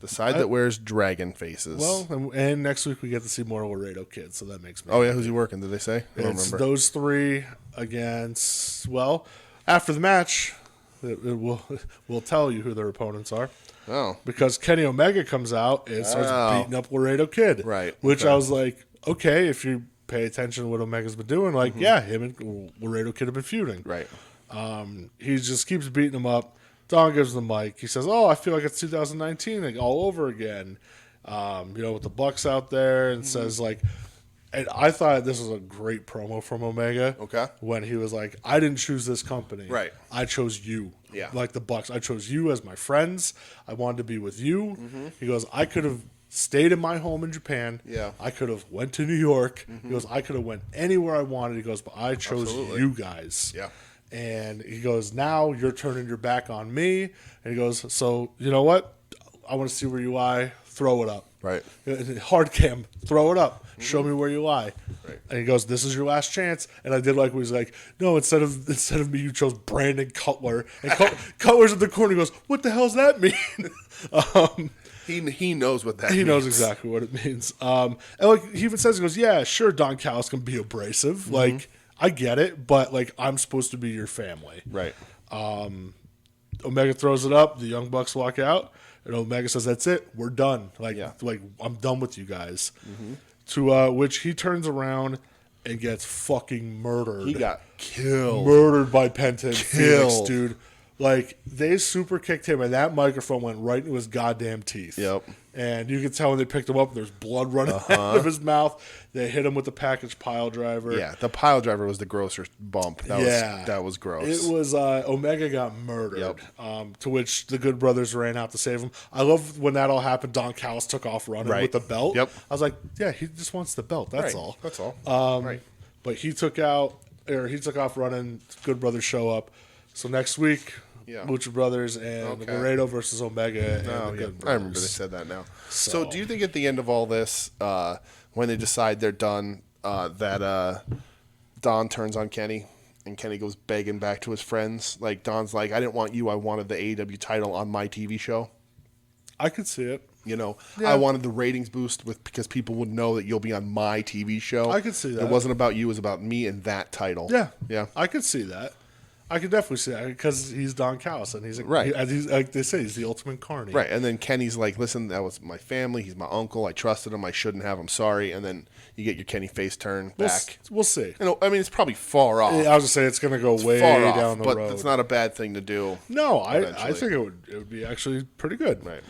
The side that wears dragon faces. Well, and next week we get to see more Laredo Kid, so that makes me oh, yeah, who's he working? Did they say? I don't It's remember. those 3 against, well, after the match, we'll tell you who their opponents are. Oh. Because Kenny Omega comes out and starts beating up Laredo Kid. Right, Which okay. I was like, okay, if you pay attention to what Omega's been doing, like, yeah, him and Laredo Kid have been feuding. Right. He just keeps beating him up. Don gives him the mic. He says, oh, I feel like it's 2019 like, all over again. With the Bucks out there, and says, like, and I thought this was a great promo from Omega. Okay. When he was like, I didn't choose this company. Right. I chose you. Yeah. Like the Bucks. I chose you as my friends. I wanted to be with you. He goes, I could have stayed in my home in Japan. Yeah. I could have went to New York. He goes, I could have went anywhere I wanted. He goes, but I chose Absolutely. you guys. Yeah. And he goes, now you're turning your back on me. And he goes, so you know what? I want to see where you lie. Throw it up. Right. Hard cam, throw it up. Show me where you lie. Right. And he goes, this is your last chance. And I did like when he's like, no, instead of me, you chose Brandon Cutler. And Cutler's in the corner. He goes, what the hell does that mean? He knows what that means. He knows exactly what it means. And like he even says, he goes, yeah, sure, Don Callis can be abrasive. Like, I get it, but like I'm supposed to be your family. Right. Omega throws it up. The Young Bucks walk out, and Omega says, "That's it. We're done. Like I'm done with you guys." To which he turns around and gets fucking murdered. He got killed. Murdered by Penta and Felix, Killed. dude. Like, they super kicked him, and that microphone went right into his goddamn teeth. Yep. And you can tell when they picked him up, there's blood running out of his mouth. They hit him with the package pile driver. Yeah, the pile driver was the grosser bump. That was gross. It was Omega got murdered. Yep. To which the Good Brothers ran out to save him. I love when that all happened. Don Callis took off running Right. with the belt. Yep. I was like, yeah, he just wants the belt. That's Right. all. That's all. Right. But he took off running. Good Brothers show up. So next week, Lucha Brothers and Laredo versus Omega. And the Good Brothers. I remember they said that now. So do you think at the end of all this, when they decide they're done, that Don turns on Kenny and Kenny goes begging back to his friends? Like, Don's like, I didn't want you. I wanted the AEW title on my TV show. I could see it. I wanted the ratings boost because people would know that you'll be on my TV show. I could see that. It wasn't about you. It was about me and that title. Yeah. Yeah. I could see that. I could definitely see that because he's Don Callis and he's Right. He's, like they say, he's the ultimate carny. Right, and then Kenny's like, listen, that was my family. He's my uncle. I trusted him. I shouldn't have. I'm sorry. And then you get your Kenny face turn back. We'll see. I mean, it's probably far off. I was going to say it's going to go way far off, down the but road. it's not a bad thing to do. No, I eventually. think it would be actually pretty good. Right.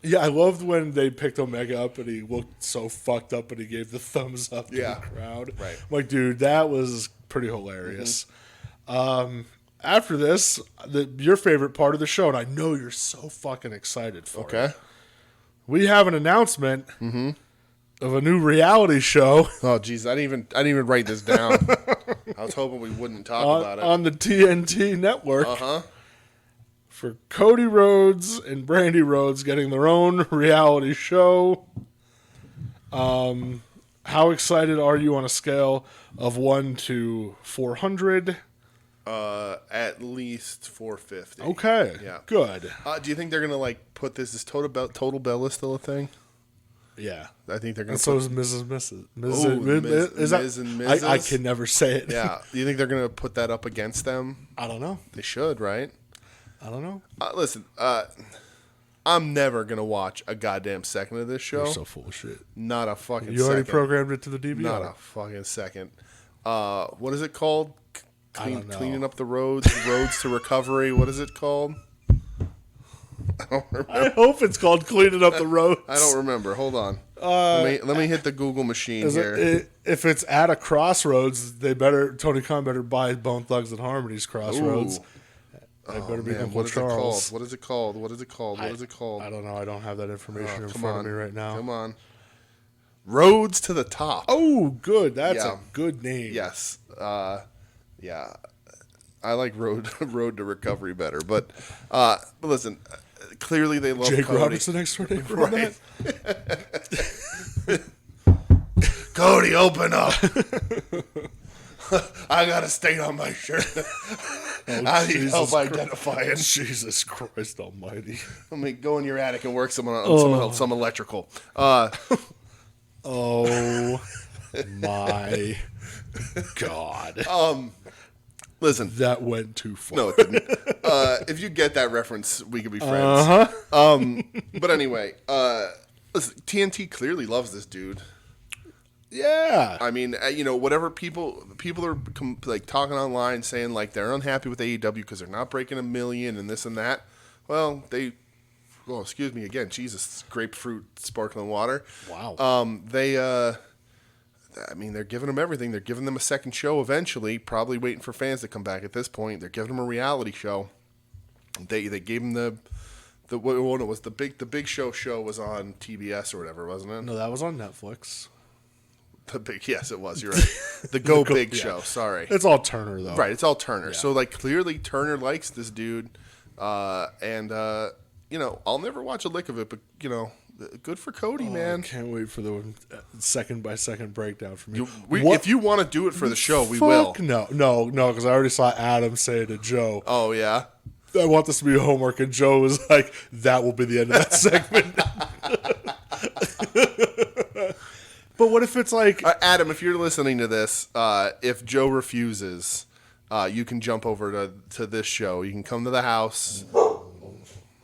Yeah, I loved when they picked Omega up and he looked so fucked up and he gave the thumbs up to the crowd. Right. I'm like, dude, that was pretty hilarious. After this, your favorite part of the show, and I know you're so fucking excited for it. Okay. We have an announcement of a new reality show Oh, geez, I didn't even write this down. I was hoping we wouldn't talk about it. on the TNT network. for Cody Rhodes and Brandy Rhodes getting their own reality show. How excited are you on a scale of 1 to 400? At least 450. Okay. Yeah. Good. Do you think they're gonna like put this? Is Total Bella still a thing? Yeah. I think they're gonna. And so is Mrs. Ms. and Mrs. I can never say it. Yeah. Do you think they're gonna put that up against them? I don't know. They should, right? I don't know. Listen. I'm never gonna watch a goddamn second of this show. You're so full of shit. Not a fucking second. You already programmed it to the DVR. Not a fucking second. What is it called? I don't know. Cleaning up the roads to recovery. What is it called? I don't remember. I hope it's called Cleaning Up the Roads. I don't remember. Hold on. Let me hit the Google machine here. If it's at a crossroads, Tony Khan better buy Bone Thugs and Harmony's Crossroads. Ooh. They better be Man, what is Charles. it called? What is it called? What is it called? What is it called? I don't know. I don't have that information in front of me right now. Come on. Roads to the Top. Oh, good. That's a good name. Yes. Yeah. I like Road to Recovery better, but listen, clearly they love Jake Cody. Roberts, the next door neighbor. Right. Cody, open up. I got a stain on my shirt. I need help identifying. Jesus Christ almighty. Let me go in your attic and work some electrical. Oh my God. Listen. That went too far. No, it didn't. If you get that reference, we could be friends. But anyway, listen, TNT clearly loves this dude. Yeah. I mean, whatever people are like talking online saying like they're unhappy with AEW because they're not breaking a million and this and that. Well, excuse me again. Jesus, grapefruit, sparkling water. Wow. They're giving them everything. They're giving them a second show eventually. Probably waiting for fans to come back at this point. They're giving them a reality show. They gave them the Big Show was on TBS or whatever, wasn't it? No, that was on Netflix. Yes, it was. You're right. The Big Show. Sorry, it's all Turner though. Right, it's all Turner. Yeah. So like clearly Turner likes this dude, I'll never watch a lick of it, but good for Cody, man. I can't wait for the second by second breakdown from you. If you want to do it for the show, we will. No, because I already saw Adam say to Joe. Oh yeah. I want this to be homework, and Joe was like, "That will be the end of that segment." But what if it's like Adam? If you're listening to this, if Joe refuses, you can jump over to this show. You can come to the house.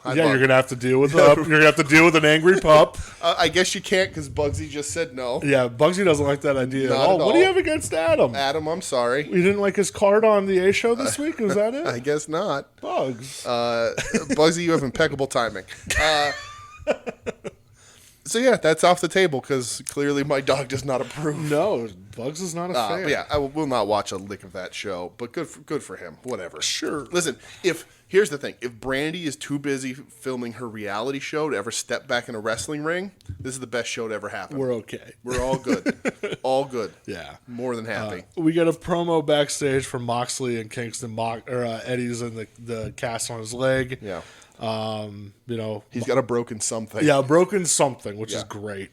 You're gonna have to deal with an angry pup. I guess you can't because Bugsy just said no. Yeah, Bugsy doesn't like that idea Not at all. at What do you all. have against Adam? Adam, I'm sorry. You didn't like his card on the A show this week? Was that it? I guess not. Bugs. Bugsy, you have impeccable timing. So yeah, that's off the table because clearly my dog does not approve. No, Bugs is not a fan. But yeah, I will not watch a lick of that show. But good for him. Whatever. Sure. Listen, here's the thing: if Brandy is too busy filming her reality show to ever step back in a wrestling ring, this is the best show to ever happen. We're okay. We're all good. All good. Yeah. More than happy. We get a promo backstage from Moxley and Kingston. Eddie's in the cast on his leg. Yeah. He's got a broken something. Yeah, broken something, which is great.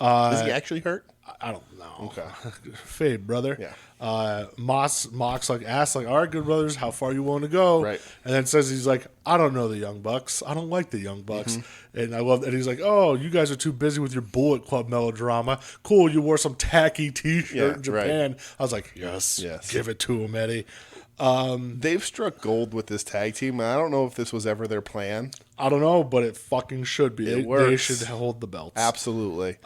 Is he actually hurt? I don't know. Okay. Fade, brother. Yeah. Mox asks all right, good brothers, how far you willing to go? Right. And then says he's like, I don't know the Young Bucks. I don't like the Young Bucks. Mm-hmm. And I love that he's like, oh, you guys are too busy with your Bullet Club melodrama. Cool, you wore some tacky T-shirt in Japan. Right. I was like, yes, give it to him, Eddie. They've struck gold with this tag team. I don't know if this was ever their plan. I don't know, but it fucking should be. It works. They should hold the belts. Absolutely.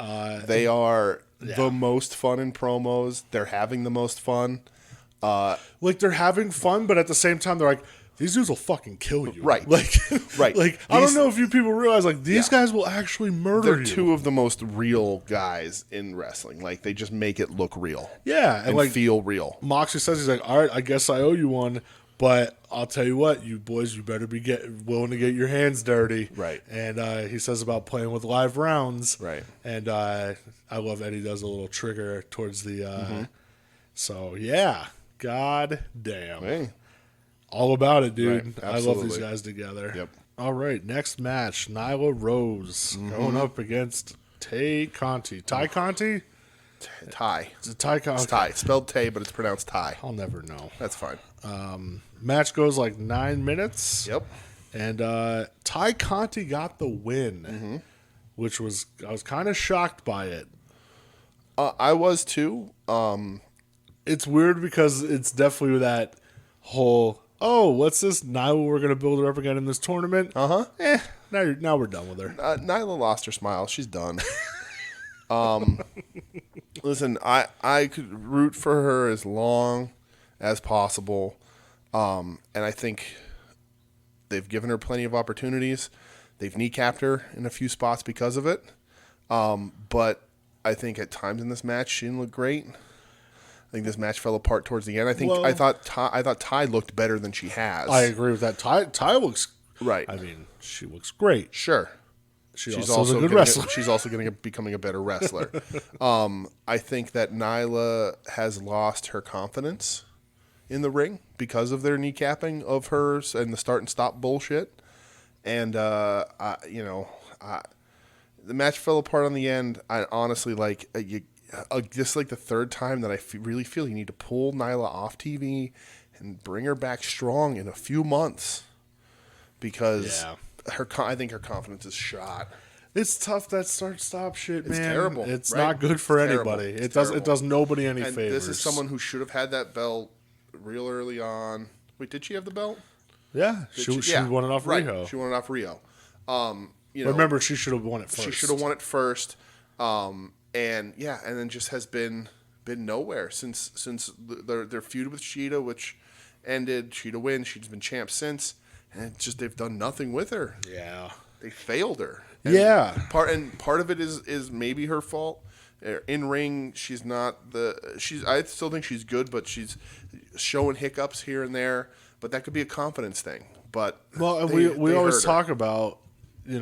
They are the most fun in promos. They're having the most fun. They're having fun, but at the same time, they're like, these dudes will fucking kill you. Right. Right. I don't know if you people realize, these guys will actually murder They're you. two of the most real guys in wrestling. They just make it look real. Yeah. And feel real. Moxley says, he's like, all right, I guess I owe you one, but I'll tell you what, you boys, you better be willing to get your hands dirty. Right. And he says about playing with live rounds. Right. And I love Eddie does a little trigger towards the... So, yeah. God damn. Hey. All about it, dude. Right, I love these absolutely. guys together. Yep. All right, next match. Nyla Rose going up against Tay Conti. Ty Conti? Ty. Is it Ty Conti? It's Ty. It's spelled Tay, but it's pronounced Ty. I'll never know. That's fine. Match goes like 9 minutes. Yep. And Ty Conti got the win, which was, I was kind of shocked by it. I was too. It's weird because it's definitely that whole, oh, what's this? Nyla, we're going to build her up again in this tournament. Now we're done with her. Nyla lost her smile. She's done. Listen, I could root for her as long as possible. And I think they've given her plenty of opportunities. They've kneecapped her in a few spots because of it. But I think at times in this match she didn't look great. I think this match fell apart towards the end. I thought Ty looked better than she has. I agree with that. Ty looks right. I mean, she looks great. Sure. She's also a good wrestler. She's also going to becoming a better wrestler. I think that Nyla has lost her confidence in the ring because of their kneecapping of hers and the start and stop bullshit. And the match fell apart on the end. I honestly just like the third time that I really feel you need to pull Nyla off TV and bring her back strong in a few months because I think her confidence is shot. It's tough, that start-stop shit, man. It's terrible. It's right? not good for It's anybody. terrible. It does nobody any and favors. This is someone who should have had that belt real early on. Wait, did she have the belt? Yeah, she won it off Rio. She won it off Rio. Remember, she should have won it first. She should have won it first. And then just has been nowhere since their feud with Shida, which ended. Shida wins. She's been champ since, and it's just they've done nothing with her. Yeah, they failed her. And part of it is maybe her fault. In ring, she's not I still think she's good, but she's showing hiccups here and there. But that could be a confidence thing. But we always talk about, they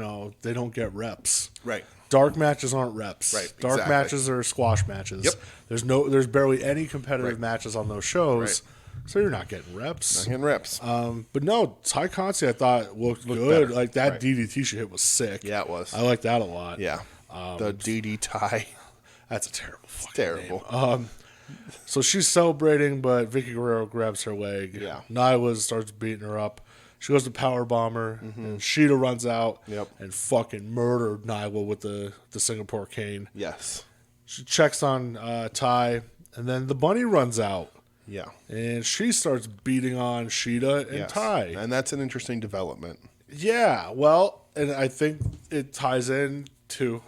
don't get reps. Right. Dark matches aren't reps. Right. Dark Exactly. matches are squash matches. Yep. There's barely any competitive matches on those shows. Right. So you're not getting reps. Not getting reps. But no, Ty Conti I thought looked good. better. Like that Right. DDT she hit was sick. Yeah, it was. I like that a lot. Yeah. The DD Ty. That's a terrible fucking Terrible. name. So she's celebrating, but Vicky Guerrero grabs her leg. Yeah. Nyla starts beating her up. She goes to powerbomb her, and Shida runs out and fucking murdered Nyla with the Singapore cane. Yes. She checks on Ty, and then the bunny runs out. Yeah. And she starts beating on Shida and Ty. And that's an interesting development. Yeah, well, and I think it ties into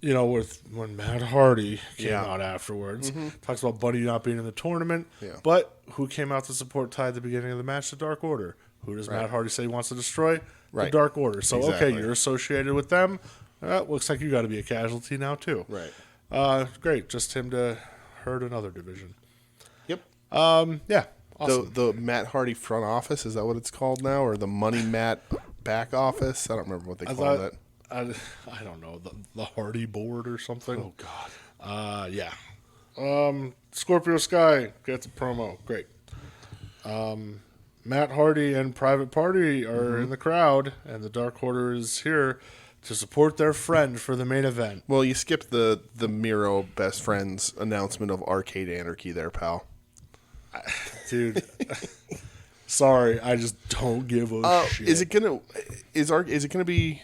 with when Matt Hardy came out afterwards, talks about Buddy not being in the tournament, but who came out to support Ty at the beginning of the match? The Dark Order. Who does Matt Hardy say he wants to destroy? Right. The Dark Order. So, Exactly. okay, you're associated with them. Looks like you got to be a casualty now, too. Right. Great. Just him to hurt another division. Yep. Yeah. Awesome. The Matt Hardy front office, is that what it's called now? Or the Money Matt back office? I don't remember what they called it. I don't know, the Hardy board or something. Oh, God. Yeah. Scorpio Sky gets a promo. Great. Matt Hardy and Private Party are in the crowd, and the Dark Order is here to support their friend for the main event. Well, you skipped the Miro Best Friends announcement of Arcade Anarchy there, pal. Dude. Sorry, I just don't give a shit. Is it gonna be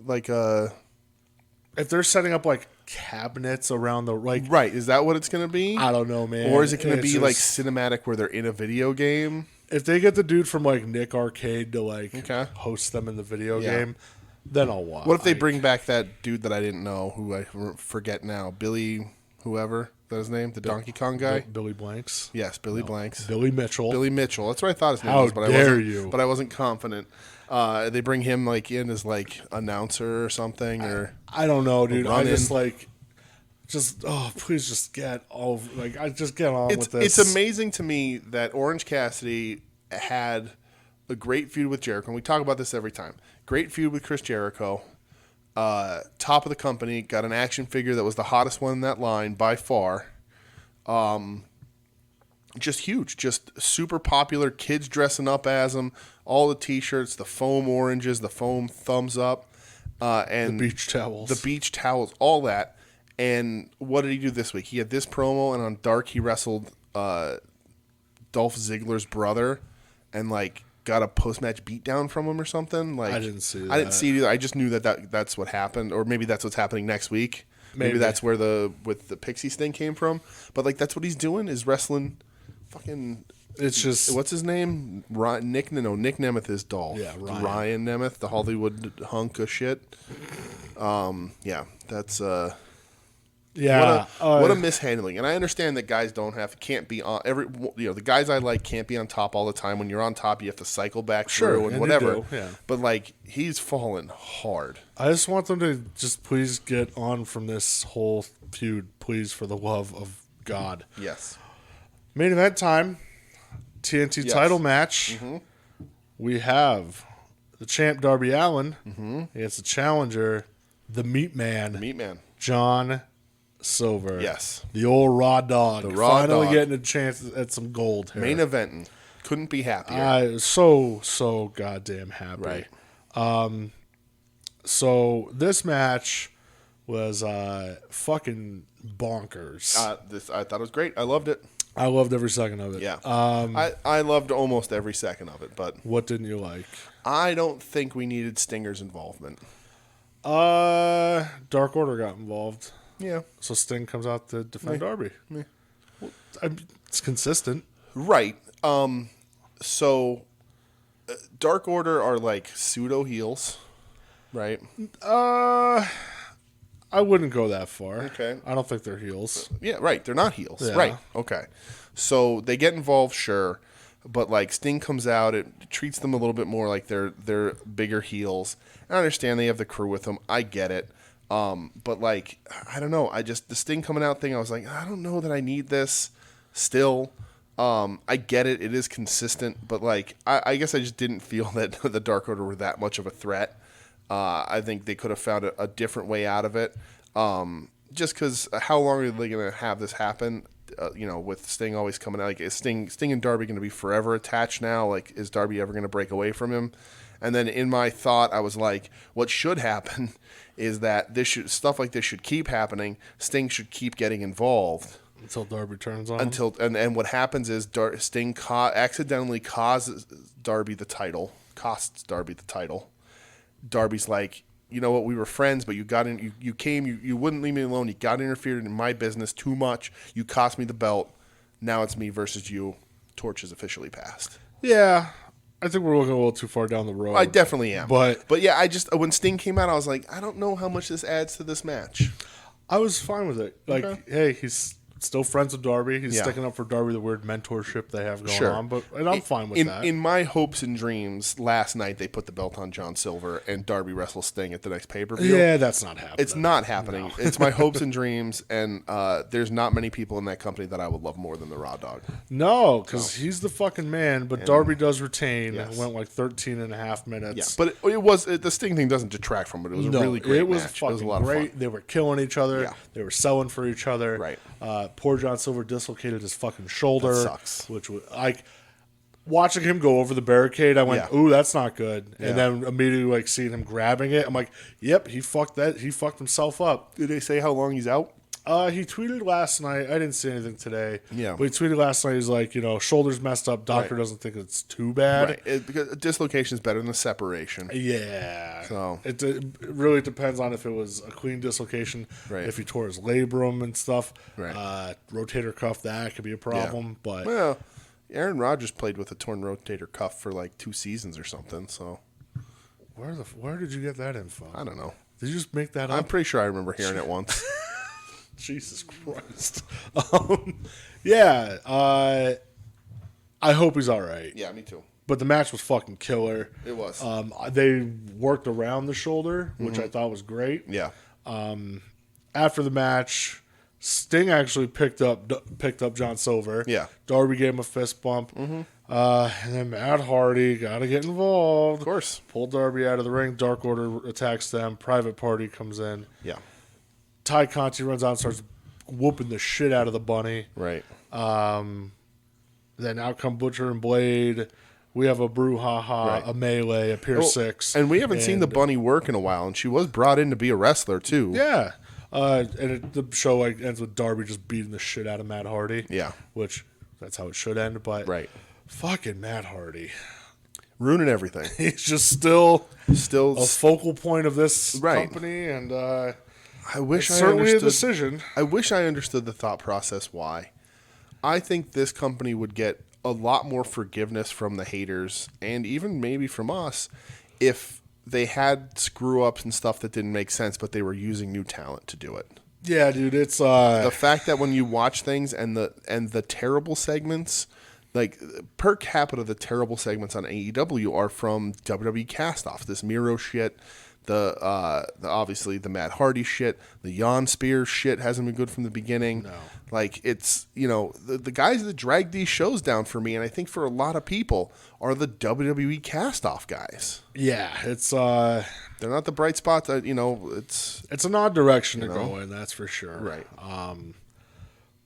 like if they're setting up like cabinets around the right? Is that what it's gonna be? I don't know, man. Or is it gonna be just like cinematic where they're in a video game? If they get the dude from like Nick Arcade to host them in the video Yeah. game, then I'll watch. What if they bring back that dude that I didn't know, who I forget now, Billy, whoever that his name, the Donkey Kong guy? Billy Blanks? Yes, Billy Blanks. Billy Mitchell. Billy Mitchell. That's what I thought his name How was, but dare you. But I wasn't confident. They bring him like in as like announcer or something, or I don't know, dude. I run-in. please just get get on with this. It's amazing to me that Orange Cassidy had a great feud with Jericho. And we talk about this every time. Great feud with Chris Jericho. Top of the company, got an action figure that was the hottest one in that line by far. just huge, just super popular. Kids dressing up as him, all the T-shirts, the foam oranges, the foam thumbs up, and The beach towels, all that. And what did he do this week? He had this promo, and on Dark he wrestled Dolph Ziggler's brother, and like got a post-match beatdown from him or something. Like I didn't see that. I didn't see it either. I just knew that's what happened, or maybe that's what's happening next week. Maybe that's where the Pixies thing came from. But like that's what he's doing is wrestling. Fucking, it's just what's his name? Nick Nemeth is Dolph. Yeah, Ryan Nemeth, the Hollywood hunk of shit. Yeah, that's what a mishandling. And I understand that guys can't be on the guys I like can't be on top all the time. When you're on top, you have to cycle back through and whatever. Yeah. But like he's fallen hard. I just want them to just please get on from this whole feud, please, for the love of God. Yes. Main event time, TNT title match. Mm-hmm. We have the champ Darby Allin against the challenger, the Meat Man. The Meat Man. John Silver. Yes. The old Raw Dog. The Raw Finally Dog. getting a chance at some gold here. Main eventing. Couldn't be happier. I was so goddamn happy. Right. So this match was fucking bonkers. I thought it was great. I loved it. I loved every second of it. Yeah. I loved almost every second of it, but What didn't you like? I don't think we needed Stinger's involvement. Dark Order got involved. Yeah. So Sting comes out to defend Darby. Yeah. Well, it's consistent. Right. So Dark Order are like pseudo heels, right? I wouldn't go that far. Okay. I don't think they're heels. Yeah, right. They're not heels. Yeah. Right. Okay. So they get involved, sure, but like Sting comes out, it treats them a little bit more like they're bigger heels. I understand they have the crew with them. I get it. But like I don't know. The Sting coming out thing. I was like, I don't know that I need this. Still, I get it. It is consistent, but like I guess I just didn't feel that the Dark Order were that much of a threat. I think they could have found a different way out of it. Just because how long are they going to have this happen? With Sting always coming out, like is Sting and Darby going to be forever attached now? Like, is Darby ever going to break away from him? And then in my thought, I was like, what should happen is that stuff like this should keep happening. Sting should keep getting involved until Darby turns on. And what happens is Sting accidentally costs Darby the title. Darby's like, you know what, we were friends, but you got in, you came, you wouldn't leave me alone. You got interfered in my business too much. You cost me the belt. Now it's me versus you. Torch is officially passed. Yeah, I think we're looking a little too far down the road. I definitely am. But yeah, when Sting came out, I was like, I don't know how much this adds to this match. I was fine with it. Like, hey, he's still friends with Darby. He's sticking up for Darby, the weird mentorship they have going on. And I'm fine with that. In my hopes and dreams, last night they put the belt on John Silver and Darby wrestles Sting at the next pay-per-view. Yeah, that's not happening. It's not happening. No. It's my hopes and dreams, and there's not many people in that company that I would love more than the Raw Dog. No, because he's the fucking man, but Darby does retain and went like 13 and a half minutes. Yeah, but the Sting thing doesn't detract from it. It was a really great match. It was fucking a lot of great. Fun. They were killing each other. Yeah. They were selling for each other. Right. Poor John Silver dislocated his fucking shoulder. That sucks. Which was like watching him go over the barricade. I went, "Ooh, that's not good." Yeah. And then immediately like seeing him grabbing it, I'm like, "Yep, he fucked that. He fucked himself up." Did they say how long he's out? He tweeted last night. I didn't see anything today. Yeah. But he tweeted last night. He's like, shoulders messed up. Doctor doesn't think it's too bad. Right. Because dislocation is better than the separation. Yeah. So it really depends on if it was a clean dislocation. Right. If he tore his labrum and stuff. Right. Rotator cuff, that could be a problem. Yeah. But well, Aaron Rodgers played with a torn rotator cuff for like 2 seasons or something. So where did you get that info? I don't know. Did you just make that up? I'm pretty sure I remember hearing it once. Jesus Christ. Yeah. I hope he's all right. Yeah, me too. But the match was fucking killer. It was. They worked around the shoulder, which I thought was great. Yeah. After the match, Sting actually picked up John Silver. Yeah. Darby gave him a fist bump. Mm-hmm. And then Matt Hardy got to get involved. Of course. Pulled Darby out of the ring. Dark Order attacks them. Private Party comes in. Yeah. Ty Conti runs out and starts whooping the shit out of the bunny. Right. Then out come Butcher and Blade. We have a brouhaha, Right. a melee, a Pier 6. And we haven't seen the bunny work in a while, and she was brought in to be a wrestler, too. Yeah. The show ends with Darby just beating the shit out of Matt Hardy. Yeah. Which, that's how it should end. But Right. fucking Matt Hardy. Ruining everything. He's just still Still a focal point of this Right. company. And I wish it's I certainly understood. a decision. I wish I understood the thought process why. I think this company would get a lot more forgiveness from the haters and even maybe from us if they had screw ups and stuff that didn't make sense, but they were using new talent to do it. Yeah, dude, it's The fact that when you watch things and the terrible segments, like per capita, the terrible segments on AEW are from WWE Castoff. This Miro shit, the obviously the Matt Hardy shit, the Jan Spears shit hasn't been good from the beginning. No. Like it's the guys that drag these shows down for me, and I think for a lot of people, are the WWE Castoff guys. yeah, it's They're not the bright spots. It's an odd direction to go in, that's for sure. Right.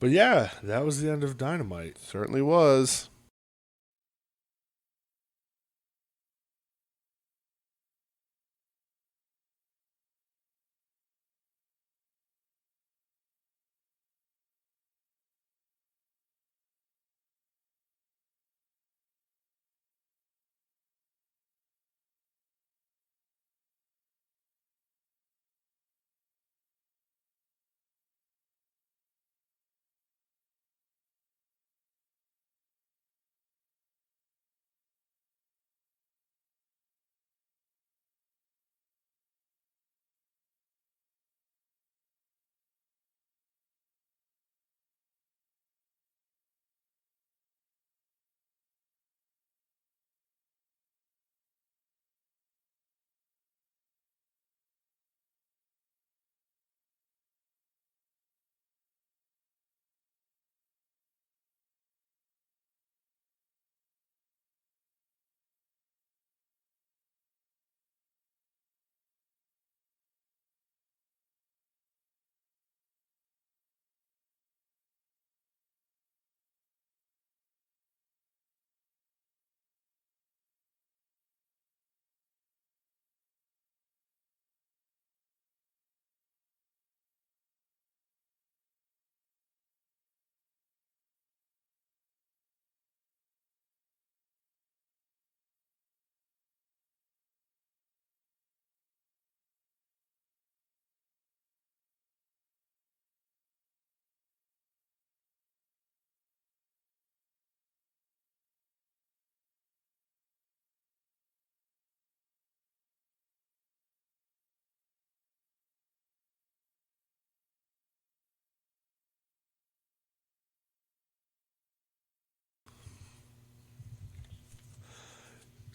But yeah, that was the end of Dynamite. Certainly was.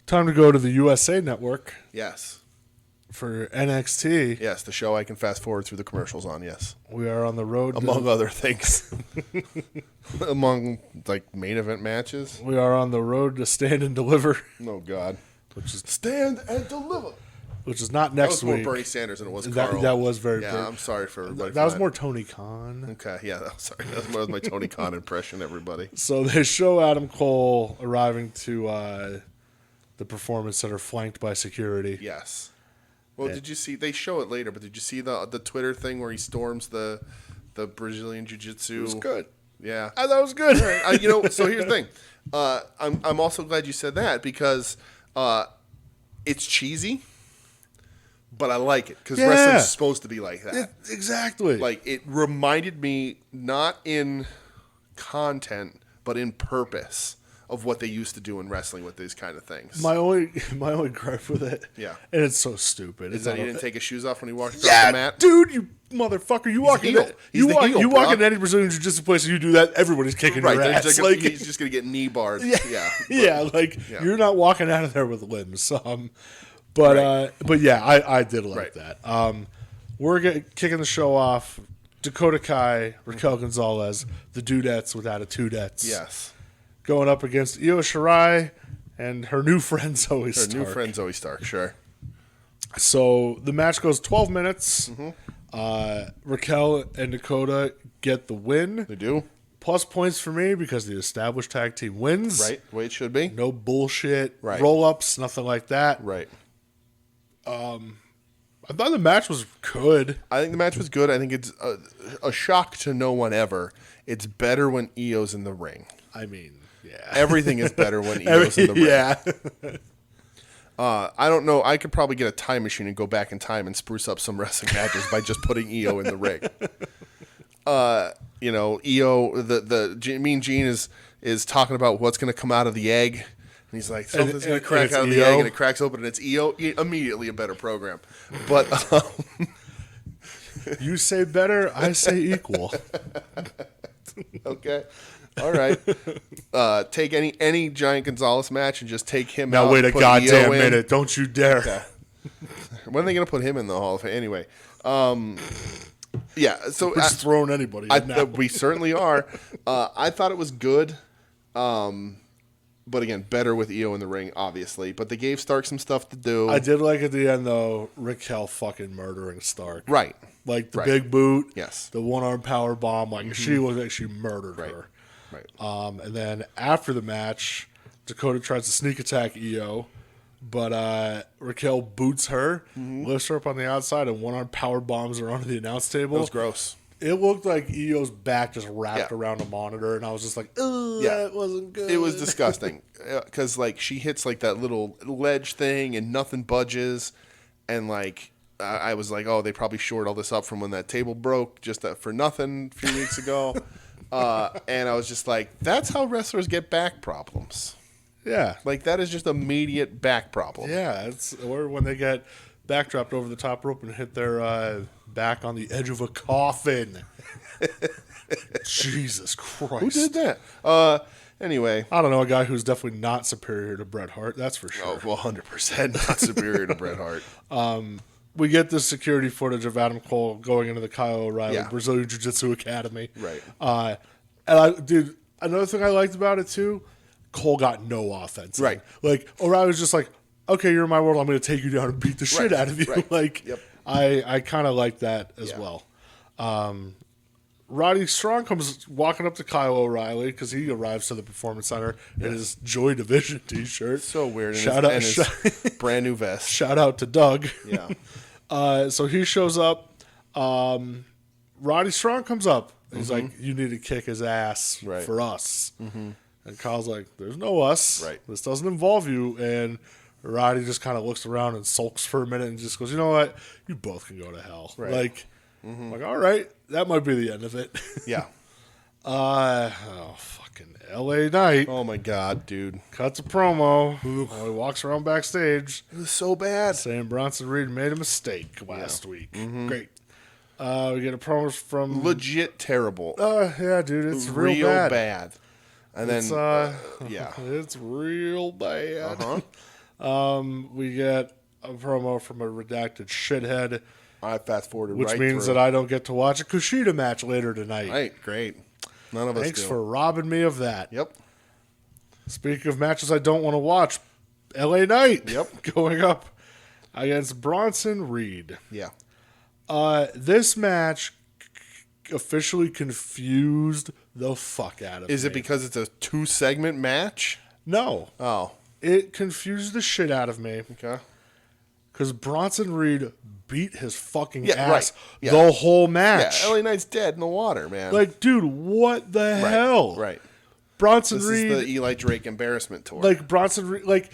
Time to go to the USA Network Yes. for NXT. Yes, the show I can fast forward through the commercials on, yes. We are on the road. Among other things. Among, like, main event matches. We are on the road to Stand and Deliver, Oh, God. which is Stand and deliver. not That next was more week. Bernie Sanders than it was Carl. That was very. Yeah, I'm sorry for everybody. That was more Tony Khan. Okay, yeah, sorry. That was my Tony Khan impression, everybody. So they show Adam Cole arriving to the Performance Center, flanked by security. Yes. Well, did you see? They show it later, but did you see the Twitter thing where he storms the Brazilian Jiu-Jitsu? It was good. Yeah. I thought it was good. So here's the thing. I'm also glad you said that because it's cheesy, but I like it because Yeah. wrestling's supposed to be like that. Exactly. Like it reminded me not in content but in purpose of what they used to do in wrestling with these kind of things. my only gripe with it. Yeah. And it's so stupid. Is It's that he not didn't take his shoes off when he walked across Yeah, the mat? dude, you motherfucker! You walk a in, heel. He's the heel, you walk bro. in any Brazilian jiu-jitsu place and you do that, everybody's kicking Right, your they're ass. just Like, he's just gonna get knee barred. Yeah, yeah, you're not walking out of there with limbs. But yeah, I did like Right. that. We're kicking the show off. Dakota Kai, Raquel Gonzalez, the Dudettes without a Tudettes. Yes, Going up against Io Shirai and her new friend Zoe her Stark. new friend Zoe Stark. Sure. So the match goes 12 minutes. Mm-hmm. Raquel and Dakota get the win. They do. plus points for me because the established tag team wins. Right, the way it should be. No bullshit. Right. Roll-ups, nothing like that. Right. I thought the match was good. I think the match was good. I think it's a shock to no one ever. It's better when Io's in the ring. I mean, yeah. Everything is better when Io's in the ring. Yeah. I don't know. I could probably get a time machine and go back in time and spruce up some wrestling matches by just putting Io in the ring. Io, Mean Gene is talking about what's going to come out of the egg. And he's like, something's going to crack out of the egg, and it cracks open, and it's Io. Immediately a better program. But you say better, I say equal. Okay. All right. Take any Giant Gonzalez match and just take him out. Now wait a put goddamn Io in. minute. Don't you dare. Okay. When are they going to put him in the Hall of Fame? Anyway. Yeah. So We're just throwing anybody in now. we certainly are. I thought it was good. But again, better with Io in the ring, obviously. But they gave Stark some stuff to do. I did like at the end, though, Raquel fucking murdering Stark. Right. Like the Right. big boot. Yes. The one-arm power bomb. Like, she was like, she murdered her. Right. And then after the match, Dakota tries to sneak attack Io, but Raquel boots her, lifts her up on the outside, and one-arm power bombs her onto the announce table. That was gross. It looked like Io's back just wrapped around a monitor, and I was just like, "Oh, that wasn't good." It was disgusting because like she hits like that little ledge thing and nothing budges, and like I was like, oh, they probably shored all this up from when that table broke just for nothing a few weeks ago, and I was just like, that's how wrestlers get back problems. Yeah, Like that is just immediate back problem. yeah. Or when they get backdropped over the top rope and hit their back on the edge of a coffin. Jesus Christ! Who did that? Anyway. I don't know, a guy who's definitely not superior to Bret Hart, that's for sure. Oh, well, 100% not superior to Bret Hart. We get this security footage of Adam Cole going into the Kyle O'Reilly Brazilian Jiu-Jitsu Academy. Right. Dude, another thing I liked about it, too, Cole got no offense. Right. Like, O'Reilly was just like, okay, you're in my world, I'm going to take you down and beat the shit out of you. Right. Like, Yep. I kind of like that as well. Roddy Strong comes walking up to Kyle O'Reilly because he arrives to the Performance Center in his Joy Division t-shirt. So weird. And his brand new vest. Shout out to Doug. Yeah. So he shows up. Roddy Strong comes up. He's like, you need to kick his ass for us. And Kyle's like, there's no us. Right. This doesn't involve you. And Roddy just kind of looks around and sulks for a minute and just goes, you know what? You both can go to hell. Right. Like, all right, that might be the end of it. Yeah. Fucking L.A. Knight. Oh, my God, dude. Cuts a promo. While he walks around backstage. It was so bad. Saying Bronson Reed made a mistake last week. Great. We get a promo from... Legit terrible. Yeah, dude, it's real bad. And then, yeah. It's real bad. Uh-huh. We get a promo from a redacted shithead, I fast forwarded which right means through. that I don't get to watch a Kushida match later tonight. Right, great. None of us Thanks do. for robbing me of that. Yep. Speaking of matches I don't want to watch, LA Knight going up against Bronson Reed. Yeah. This match officially confused the fuck out of me. Is it because it's a 2-segment match? No. Oh. It confused the shit out of me. Okay. Because Bronson Reed beat his fucking Yeah, ass right. Yeah. the whole match. Yeah, LA Knight's dead in the water, man. Like, dude, what the hell? Right. Bronson This Reed. is the Eli Drake embarrassment tour. Like, Bronson Reed. Like,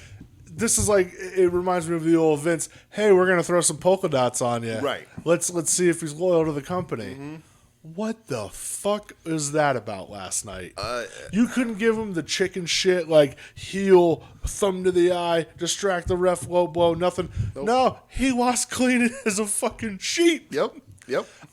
this is like, it reminds me of the old Vince. Hey, we're going to throw some polka dots on you. Right. Let's see if he's loyal to the company. What the fuck is that about last night? You couldn't give him the chicken shit, like heel, thumb to the eye, distract the ref, low blow, nothing. Nope. No, he lost clean as a fucking sheep. Yep.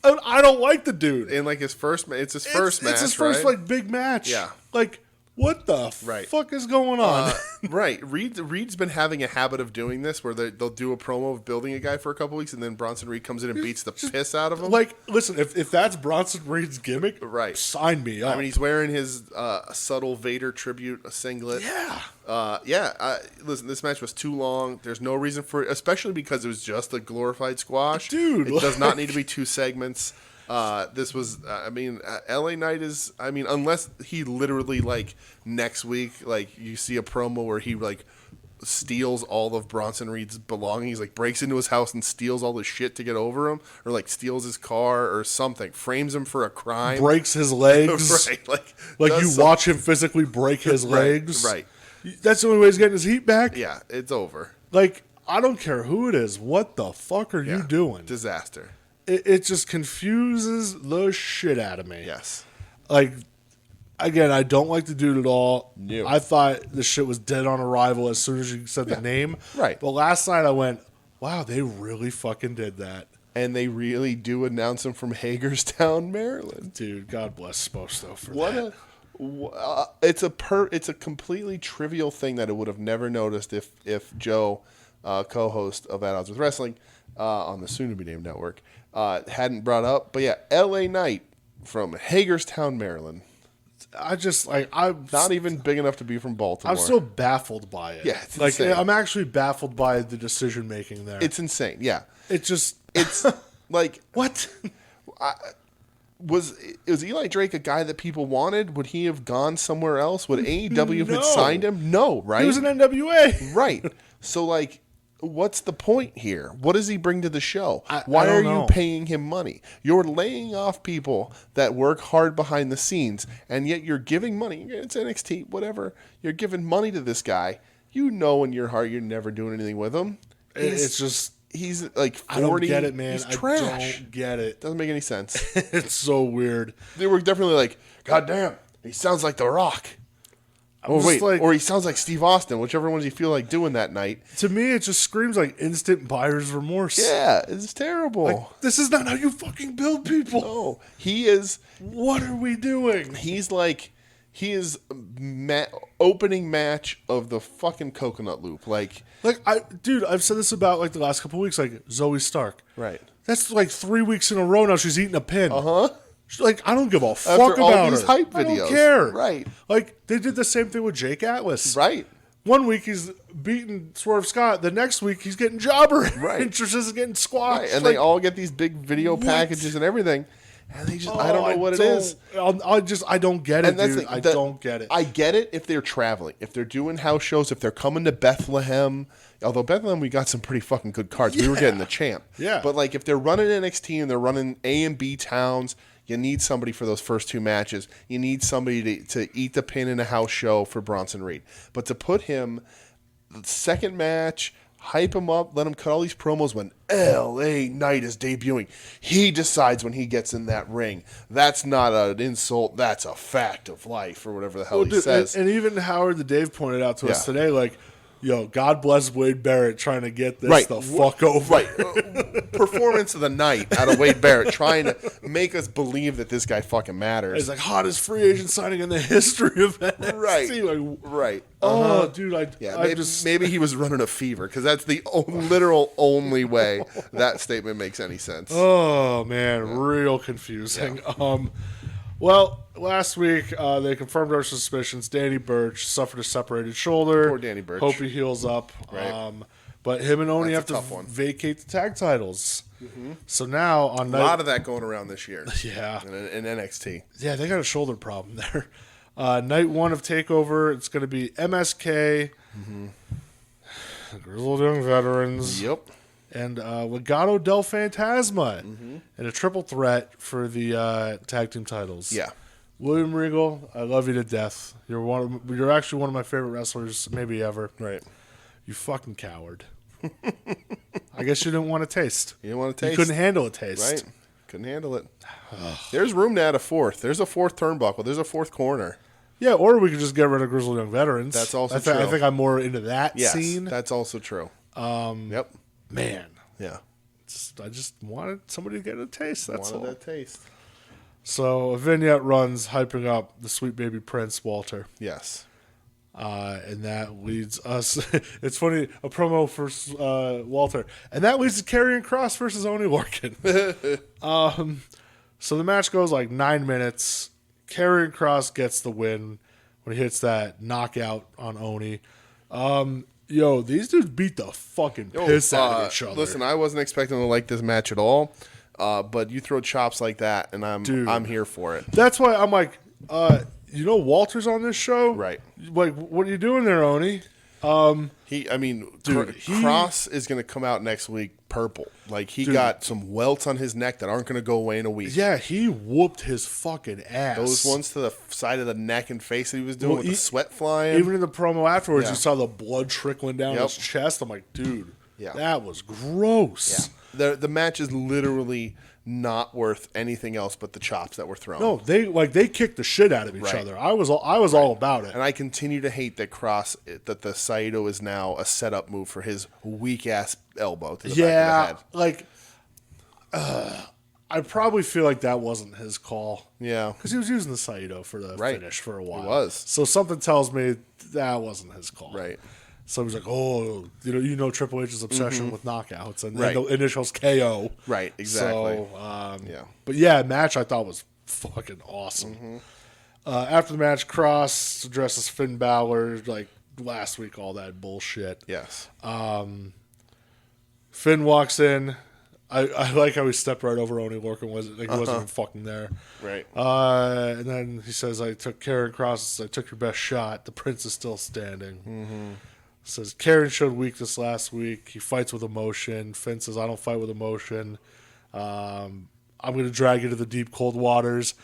And I don't like the dude. And like his first, it's his first match. It's his first right? like big match. Yeah. Like, what the Right. fuck is going on? Right. Reed's been having a habit of doing this where they'll do a promo of building a guy for a couple weeks and then Bronson Reed comes in and beats the piss out of him. Like, listen, if that's Bronson Reed's gimmick, Right. sign me up. I mean, he's wearing his subtle Vader tribute singlet. Yeah. Listen, this match was too long. There's no reason for it, especially because it was just a glorified squash. Dude, It does not need to be 2 segments. This was, LA Knight is, unless he literally, like, next week, like, you see a promo where he, like, steals all of Bronson Reed's belongings, like, breaks into his house and steals all his shit to get over him, or, like, steals his car or something, frames him for a crime. Breaks his legs. Right. Like you watch him physically break his legs. Right. That's the only way he's getting his heat back. Yeah, it's over. Like, I don't care who it is. What the fuck are you doing? Disaster. It just confuses the shit out of me. Yes. Like, again, I don't like the dude at all. No. I thought the shit was dead on arrival as soon as you said the name. Right. But last night I went, wow, they really fucking did that. And they really do announce him from Hagerstown, Maryland. Dude, God bless Sposto for What that. It's a completely trivial thing that I would have never noticed if Joe, co-host of At Odds with Wrestling on the soon-to-be-named network, hadn't brought up. But yeah, LA Knight from Hagerstown, Maryland. I just, like, I'm not even big enough to be from Baltimore. I'm still baffled by it. Yeah, it's like, insane. I'm actually baffled by the decision-making there. It's insane, yeah. It's like... What? Was Eli Drake a guy that people wanted? Would he have gone somewhere else? Would AEW have signed him? No, right? He was an NWA. Right. So, like, what's the point here? What does he bring to the show? Why are you paying him money? You're laying off people that work hard behind the scenes, and yet you're giving money. It's NXT, whatever. You're giving money to this guy. You know in your heart you're never doing anything with him. It's just... He's like 40. I don't get it, man. He's trash. I don't get it. Doesn't make any sense. It's so weird. They were definitely like, God damn, he sounds like The Rock. Or he sounds like Steve Austin, whichever ones you feel like doing that night. To me, it just screams like instant buyer's remorse. Yeah, it's terrible. Like, this is not how you fucking build people. No, he is. What are we doing? He is opening match of the fucking coconut loop. Dude, I've said this about like the last couple of weeks. Like Zoe Stark, right? That's like 3 weeks in a row now. She's eating a pin. Like, I don't give a fuck After about all these her. hype videos. I don't care. Right. Like, they did the same thing with Jake Atlas. Right. One week he's beating Swerve Scott. The next week he's getting jobber. Right. And Trish is getting squashed. Right. And they all get these big video packages and everything. And they just, I don't know what it is. I don't get it, dude. I don't get it. I get it if they're traveling. If they're doing house shows, if they're coming to Bethlehem. Although Bethlehem, we got some pretty fucking good cards. Yeah. We were getting the champ. Yeah. But, like, if they're running NXT and they're running A and B towns, you need somebody for those first two matches. You need somebody to eat the pin in a house show for Bronson Reed. But to put him, the second match, hype him up, let him cut all these promos when LA Knight is debuting. He decides when he gets in that ring. That's not an insult. That's a fact of life, or whatever the hell he says. And even Howard the Dave pointed out to us today, like, yo, God bless Wade Barrett trying to get this the fuck over. Right. Performance of the night out of Wade Barrett trying to make us believe that this guy fucking matters. It's like hottest free agent signing in the history of NXT. Right. Like, right. Oh, dude, maybe he was running a fever, because that's the literal only way that statement makes any sense. Oh, man, real confusing. Yeah. Well, last week they confirmed our suspicions. Danny Burch suffered a separated shoulder. Poor Danny Burch. Hope he heals up. Right. But him and Oni have to vacate the tag titles. Mm-hmm. So now on a lot of that going around this year. Yeah. In NXT. Yeah, they got a shoulder problem there. Night one of TakeOver, it's going to be MSK, the Grizzled Young Veterans. Yep. And Legado del Fantasma in a triple threat for the tag team titles. Yeah. William Regal, I love you to death. You're actually one of my favorite wrestlers, maybe ever. Right. You fucking coward. I guess you didn't want a taste. You didn't want a taste. You couldn't handle a taste. Right. Couldn't handle it. There's room to add a fourth. There's a fourth turnbuckle. There's a fourth corner. Yeah, or we could just get rid of Grizzled Young Veterans. That's also true. I think I'm more into that scene. That's also true. Yep. Man. Yeah. I just wanted somebody to get a taste. That's all. That taste. So a vignette runs hyping up the sweet baby Prince Walter. Yes. And that leads us. It's funny, a promo for Walter, and that leads to Karrion Kross versus Oney Lorcan. So the match goes like 9 minutes. Karrion Kross gets the win when he hits that knockout on Oney. These dudes beat the fucking piss out of each other. Listen, I wasn't expecting to like this match at all. But you throw chops like that, and I'm here for it. That's why I'm like, Walter's on this show, Right? Like, what are you doing there, Oni? Cross is going to come out next week purple. Like, he got some welts on his neck that aren't going to go away in a week. Yeah, he whooped his fucking ass. Those ones to the side of the neck and face that he was doing with the sweat flying. Even in the promo afterwards, you saw the blood trickling down his chest. I'm like, dude, that was gross. Yeah. The match is literally not worth anything else but the chops that were thrown. No, they kicked the shit out of each other. I was all about it. And I continue to hate that that the Saito is now a setup move for his weak ass elbow to the back of the head. I probably feel like that wasn't his call. Yeah, because he was using the Saito for the finish for a while. He was. So something tells me that wasn't his call. Right. So he's like, you know Triple H's obsession with knockouts and the initials KO. Right, exactly. So, But yeah, match I thought was fucking awesome. After the match, Cross addresses Finn Balor like last week, all that bullshit. Yes. Finn walks in. I like how he stepped right over Oney Lorcan. He wasn't even fucking there. Right. And then he says, I took Karen Cross. I took your best shot. The prince is still standing. Says Karen showed weakness last week. He fights with emotion. Finn says, I don't fight with emotion. I'm going to drag you to the deep, cold waters,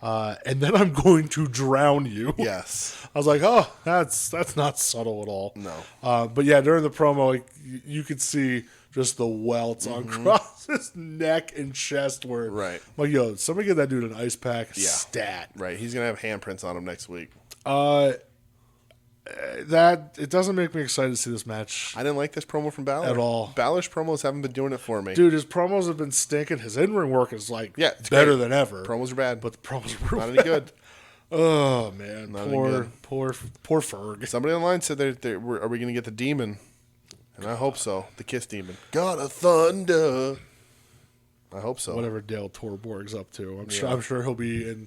and then I'm going to drown you. Yes. I was like, oh, that's not subtle at all. No. But yeah, during the promo, you could see just the welts on Cross's neck and chest where, like, yo, somebody get that dude an ice pack stat. Right. He's going to have handprints on him next week. That it doesn't make me excited to see this match. I didn't like this promo from Balor at all. Balor's promos haven't been doing it for me. Dude, his promos have been stinking. His in-ring work is like better than ever. Promos are bad. But the promos are not any good. Oh, man. Poor Ferg. Somebody online said, are we going to get the demon? And I hope so. The Kiss demon. God of Thunder. I hope so. Whatever Dale Torborg's up to. I'm sure he'll be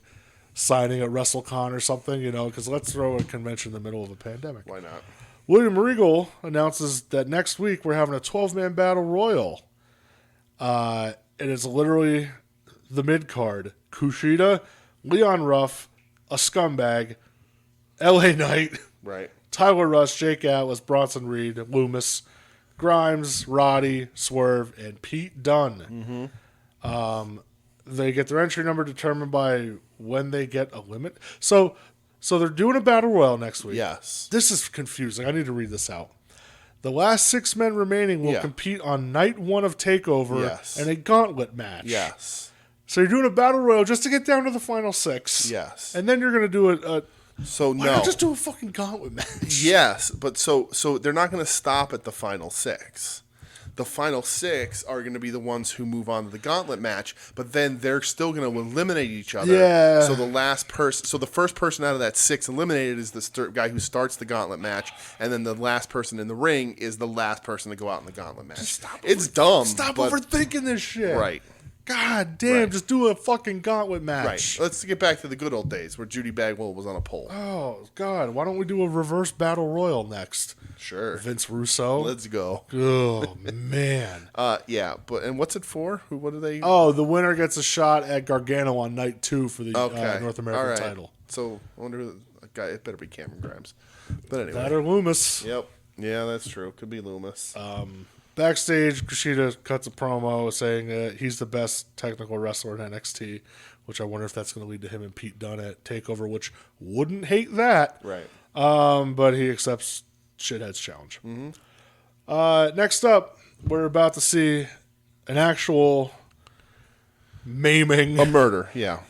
signing at WrestleCon or something, because let's throw a convention in the middle of a pandemic. Why not? William Regal announces that next week we're having a 12-man battle royal. And it's literally the mid-card. Kushida, Leon Ruff, a scumbag, LA Knight, Tyler Rush, Jake Atlas, Bronson Reed, Loomis, Grimes, Roddy, Swerve, and Pete Dunne. They get their entry number determined by when they get a limit. So they're doing a battle royal next week. Yes. This is confusing. I need to read this out. The last 6 men remaining will compete on night 1 of TakeOver in a gauntlet match. Yes. So you're doing a battle royal just to get down to the final 6. Yes. And then you're going to do a So why not just do a fucking gauntlet match? Yes, but so they're not going to stop at the final 6. The final 6 are going to be the ones who move on to the gauntlet match, but then they're still going to eliminate each other. Yeah. So the first person out of that 6 eliminated is the guy who starts the gauntlet match, and then the last person in the ring is the last person to go out in the gauntlet match. It's dumb. Stop overthinking this shit. Right. God damn, just do a fucking gauntlet match. Right. Let's get back to the good old days where Judy Bagwell was on a pole. Oh, God. Why don't we do a reverse battle royal next? Sure. Vince Russo. Let's go. Oh, man. Yeah, and what's it for? What do they... Oh, the winner gets a shot at Gargano on night 2 for the North American title. So, I wonder who the guy... It better be Cameron Grimes. But anyway. That or Loomis. Yep. Yeah, that's true. Could be Loomis. Backstage, Kushida cuts a promo saying that he's the best technical wrestler in NXT, which I wonder if that's going to lead to him and Pete Dunne at TakeOver, which wouldn't hate that. Right. But he accepts Shithead's challenge. Next up, we're about to see an actual maiming. A murder, yeah.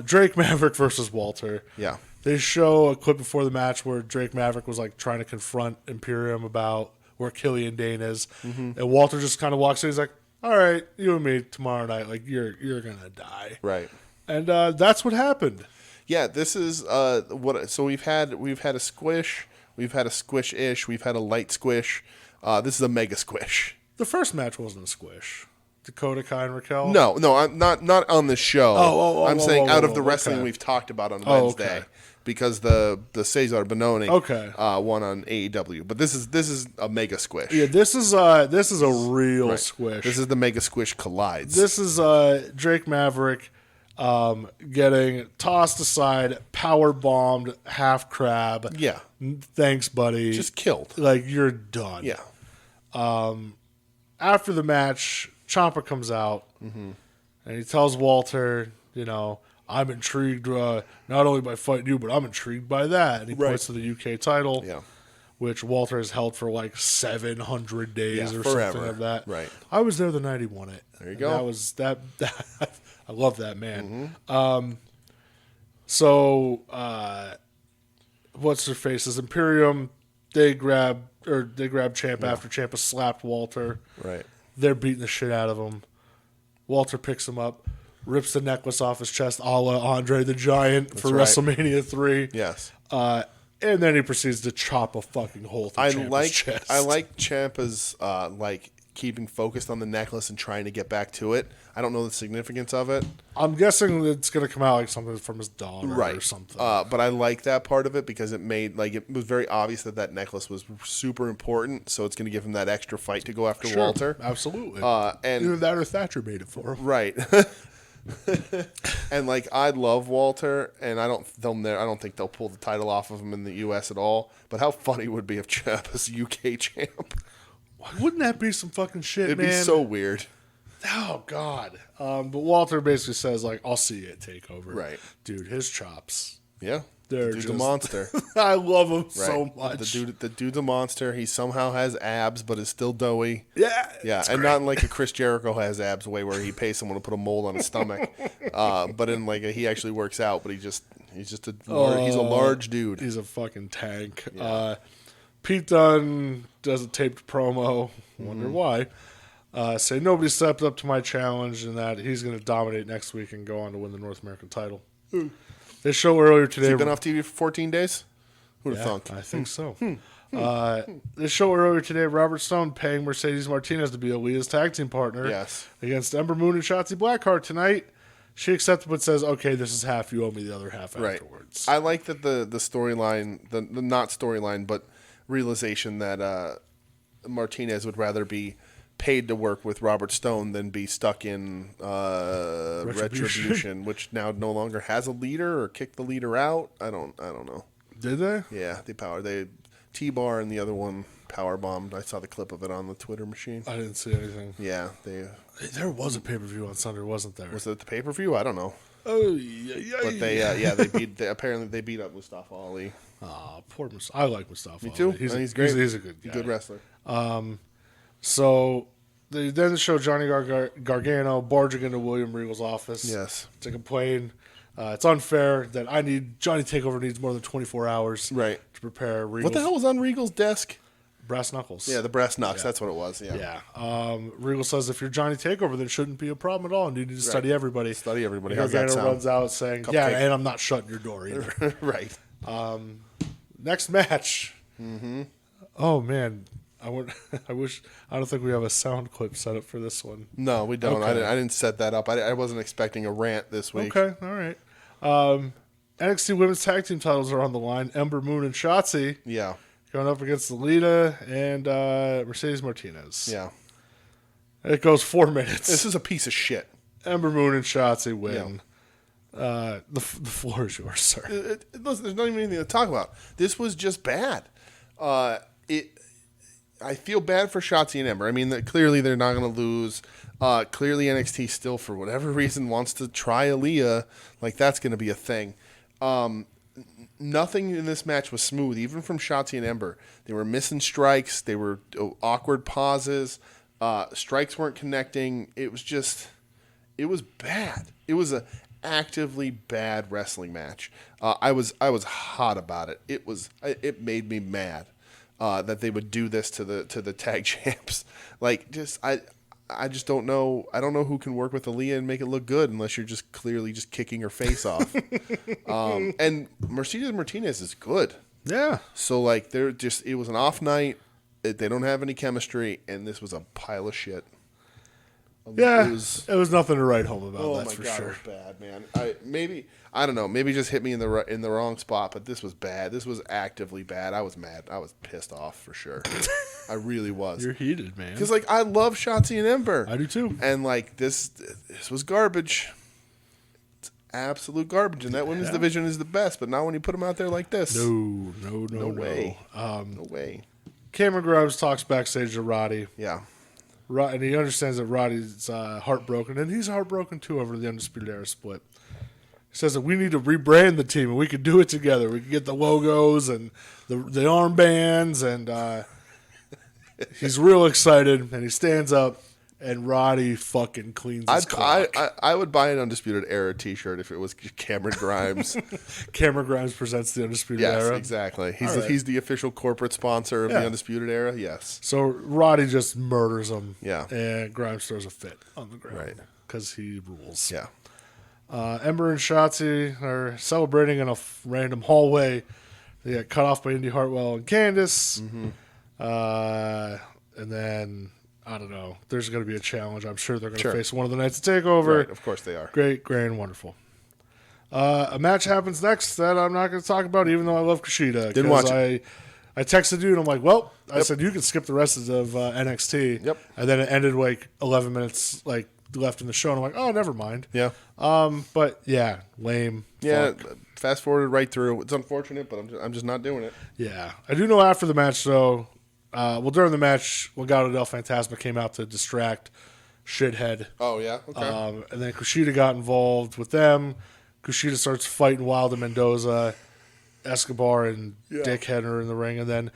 Drake Maverick versus Walter. Yeah. They show a clip before the match where Drake Maverick was like trying to confront Imperium about where Killian Dane is. And Walter just kind of walks in. He's like, all right, you and me tomorrow night. Like, you're going to die. Right. And that's what happened. Yeah, this is what. So we've had a squish. We've had a squish-ish. We've had a light squish. This is a mega squish. The first match wasn't a squish. Dakota Kai and Raquel? No, I'm not on the show. I'm saying out of the wrestling okay. we've talked about on Wednesday, okay. because the Cesar Bononi Okay. won on AEW. But this is a mega squish. Yeah, this is a real squish. This is the mega squish collides. This is Drake Maverick getting tossed aside, power bombed, half crab. Yeah. Thanks, buddy. Just killed. Like, you're done. Yeah. After the match, Ciampa comes out and he tells Walter, I'm intrigued not only by fighting you, but I'm intrigued by that. And he points to the UK title, which Walter has held for like 700 days or forever. something like that. Right. I was there the night he won it. There you go. That was that. I love that man. So what's their faces? Imperium. They grab Ciampa after Ciampa slapped Walter. Right. They're beating the shit out of him. Walter picks him up, rips the necklace off his chest, a la Andre the Giant for WrestleMania 3. Yes. And then he proceeds to chop a fucking hole through Ciampa's chest. I like Ciampa's keeping focused on the necklace and trying to get back to it. I don't know the significance of it. I'm guessing it's going to come out like something from his daughter or something. But I like that part of it because it made it was very obvious that necklace was super important. So it's going to give him that extra fight to go after Walter. Absolutely. And either that or Thatcher made it for him. Right. And I love Walter, and I don't think they'll pull the title off of him in the U.S. at all. But how funny would it be if Ciampa's UK champ? Wouldn't that be some fucking shit, It'd man? be so weird. Oh, God. But Walter basically says, I'll see you at TakeOver. Right. Dude, his chops. Yeah. They're The dude's a monster. I love him so much. The dude's a monster. He somehow has abs, but is still doughy. Yeah. Yeah, and not in like a Chris Jericho has abs way where he pays someone to put a mold on his stomach. But in he actually works out, but he's a large dude. He's a fucking tank. Yeah. Pete Dunne does a taped promo. Wonder why. Say nobody stepped up to my challenge and that he's going to dominate next week and go on to win the North American title. They show earlier today. Has he been off TV for 14 days? Who'd have thunk? I think so. They show earlier today Robert Stone paying Mercedes Martinez to be Aaliyah's tag team partner against Ember Moon and Shotzi Blackheart tonight. She accepted but says, okay, this is half. You owe me the other half afterwards. I like that the storyline, the not storyline, but realization that Martinez would rather be paid to work with Robert Stone than be stuck in Retribution, which now no longer has a leader or kicked the leader out. I don't know. Did they? Yeah, they T-Bar and the other one power bombed. I saw the clip of it on the Twitter machine. I didn't see anything. Yeah, there was a pay-per-view on Sunday, wasn't there? Was it the pay-per-view? I don't know. Oh yeah. But apparently they beat up Mustafa Ali. Poor Mustafa. I like Mustafa. Me too. He's great. He's a good guy. Good wrestler. So they then show Johnny Gargano barging into William Regal's office. Yes. To complain. It's unfair that Johnny Takeover needs more than 24 hours to prepare Regal's. What the hell was on Regal's desk? Brass knuckles. Yeah, the brass knucks. That's what it was. Yeah. Regal says if you're Johnny Takeover, then it shouldn't be a problem at all. And you need to study everybody. Study everybody. How's that sound? Runs out saying, Cupcake. And I'm not shutting your door either. Right. Next match. Mm-hmm. Oh, man. I don't think we have a sound clip set up for this one. No, we don't. Okay. I didn't set that up. I wasn't expecting a rant this week. Okay, all right. NXT Women's Tag Team titles are on the line. Ember Moon and Shotzi. Yeah. Going up against Lita and Mercedes Martinez. Yeah. It goes 4 minutes. This is a piece of shit. Ember Moon and Shotzi win. Yeah. The floor is yours, sir. Listen, there's not even anything to talk about. This was just bad. I feel bad for Shotzi and Ember. I mean, clearly they're not going to lose. Clearly NXT still, for whatever reason, wants to try Aaliyah. That's going to be a thing. Nothing in this match was smooth, even from Shotzi and Ember. They were missing strikes. They were awkward pauses. Strikes weren't connecting. It was bad. It was a actively bad wrestling match. I was hot about it. It made me mad. That they would do this to the tag champs. I just don't know. I don't know who can work with Aaliyah and make it look good unless you're just clearly just kicking her face off. And Mercedes Martinez is good. Yeah. So it was an off night. They don't have any chemistry, and this was a pile of shit. Yeah, it was nothing to write home about. Oh that's my for god, sure. it was bad, man. I don't know. Maybe it just hit me in the wrong spot, but this was bad. This was actively bad. I was mad. I was pissed off for sure. I really was. You're heated, man. Because I love Shotzi and Ember. I do too. And this was garbage. It's absolute garbage. And that women's division is the best, but not when you put them out there like this. No way. No way. Cameron Grimes talks backstage to Roddy. Yeah. And he understands that Roddy's heartbroken, and he's heartbroken too over the Undisputed Era split. He says that we need to rebrand the team, and we could do it together. We could get the logos and the armbands, and he's real excited, and he stands up, and Roddy fucking cleans his clock. I would buy an Undisputed Era t-shirt if it was Cameron Grimes. Cameron Grimes presents the Undisputed Era? Yes, exactly. He's the official corporate sponsor of the Undisputed Era, yes. So Roddy just murders him, Yeah. and Grimes throws a fit on the ground. Right. Because he rules. Yeah. Ember and Shotzi are celebrating in a random hallway. They get cut off by Indy Hartwell and Candice. Mm-hmm. And then, I don't know, there's going to be a challenge. I'm sure they're going to Sure. face one of the Knights of TakeOver. Right, of course they are. Great, grand, wonderful. A match happens next that I'm not going to talk about, even though I love Kushida. Didn't watch it. I texted you, and I'm like, well, I said, you can skip the rest of NXT. Yep. And then it ended 11 minutes left in the show, and I'm like, oh, never mind. Yeah. But yeah, lame. Yeah, Fuck. fast forward right through. It's unfortunate, but I'm just not doing it. Yeah. I do know after the match, though, during the match, Legado del Fantasma came out to distract Shithead. Oh, yeah? Okay. And then Kushida got involved with them. Kushida starts fighting Wild and Mendoza. Escobar and Dickhead are in the ring. And then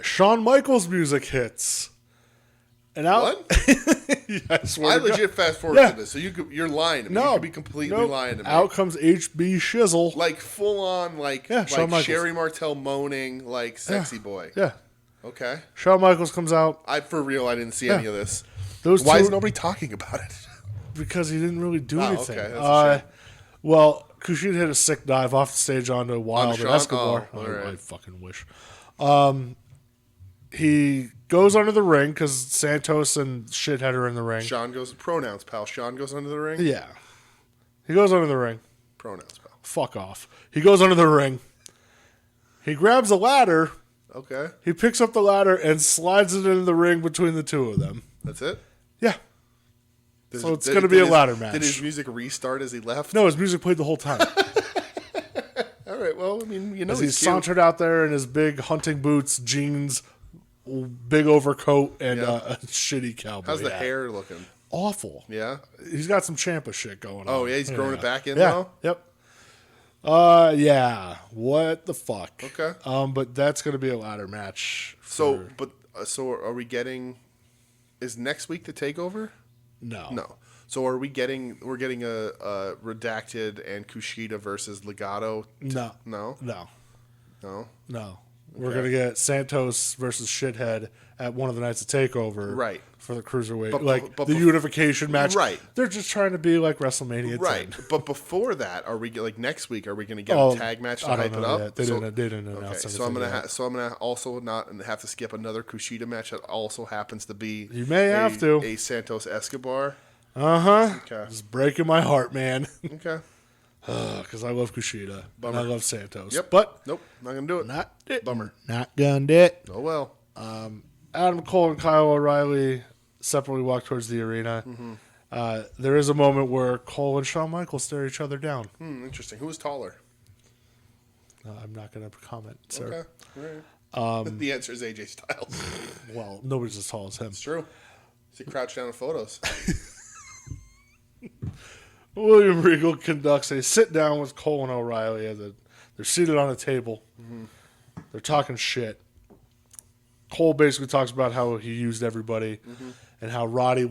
Shawn Michaels music hits. And out. What? Yeah, I legit fast forward to this, so you're lying to me. No. You could be completely lying to me. Out comes HB Shizzle. Like full on, Shawn Michaels. Sherry Martel moaning, sexy boy. Yeah. Okay. Shawn Michaels comes out. For real, I didn't see any of this. Why is nobody talking about it? Because he didn't really do anything. Okay, that's a shame. Well, Kushida hit a sick dive off the stage onto Wild and Escobar. Oh, right. I fucking wish. He goes under the ring because Santos and Shithead are in the ring. Sean goes, pronouns, pal. Sean goes under the ring? Yeah. He goes under the ring. Pronouns, pal. Fuck off. He goes under the ring. He grabs a ladder. Okay. He picks up the ladder and slides it into the ring between the two of them. That's it? Yeah. So it's going to be a ladder match. Did his music restart as he left? No, his music played the whole time. All right, well, I mean, As he he's cute. sauntered out there in his big hunting boots, jeans, big overcoat, and a shitty cowboy How's the hat. hair looking? Awful. Yeah? He's got some Champa shit going on. Oh, yeah, he's growing it back in Yeah. now? Yep. Yeah. What the fuck? Okay. But that's going to be a ladder match. So are we getting... Is next week the takeover? No. No. So we're getting a Redacted and Kushida versus Legado? No. No? No. No? No. We're going to get Santos versus Shithead at one of the nights of TakeOver. Right. For the Cruiserweight. But the unification match. Right. They're just trying to be like WrestleMania 10. Right. But before that, are we next week? Are we going to get a tag match to hype it up? Yet. They didn't announce okay, so I'm gonna also not have to skip another Kushida match that also happens to be you may have to a Santos Escobar. Okay. It's breaking my heart, man. Okay. Because I love Kushida. And I love Santos. Yep. But nope, not gonna do it. Not it. Bummer. Not gonna do it. Oh well. Adam Cole and Kyle O'Reilly separately walk towards the arena. Mm-hmm. There is a moment where Cole and Shawn Michaels stare each other down. Interesting. Who is taller? I'm not going to comment, sir. Okay. All right. The answer is AJ Styles. Well, nobody's as tall as him. It's true. He crouched down in photos. William Regal conducts a sit-down with Cole and O'Reilly. They're seated on a table. Mm-hmm. They're talking shit. Cole basically talks about how he used everybody and how O'Reilly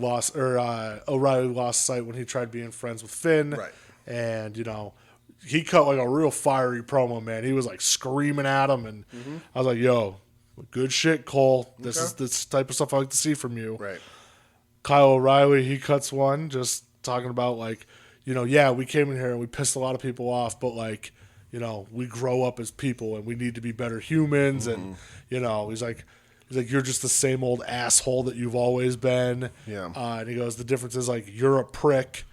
lost sight when he tried being friends with Finn. Right. And, he cut like a real fiery promo, man. He was like screaming at him. And I was like, yo, good shit, Cole. This is this type of stuff I like to see from you. Right. Kyle O'Reilly, he cuts one just talking about we came in here and we pissed a lot of people off, but we grow up as people and we need to be better humans. And, he's like, He's like, you're just the same old asshole that you've always been. Yeah. And he goes, the difference is like you're a prick.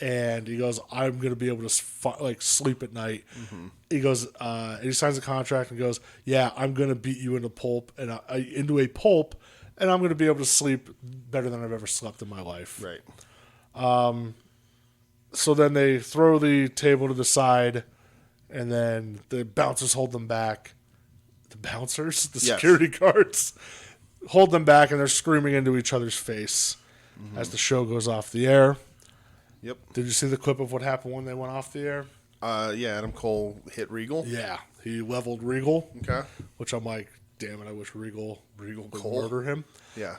And he goes, I'm going to be able to sleep at night. Mm-hmm. He goes, and he signs a contract and goes, yeah, I'm going to beat you into a pulp, and I'm going to be able to sleep better than I've ever slept in my life. Right. So then they throw the table to the side, and then the bouncers hold them back. The bouncers? The security guards hold them back, and they're screaming into each other's face as the show goes off the air. Yep. Did you see the clip of what happened when they went off the air? Yeah, Adam Cole hit Regal. Yeah, he leveled Regal. Okay. Which I'm like, damn it, I wish Regal would Cole. murder him. Yeah.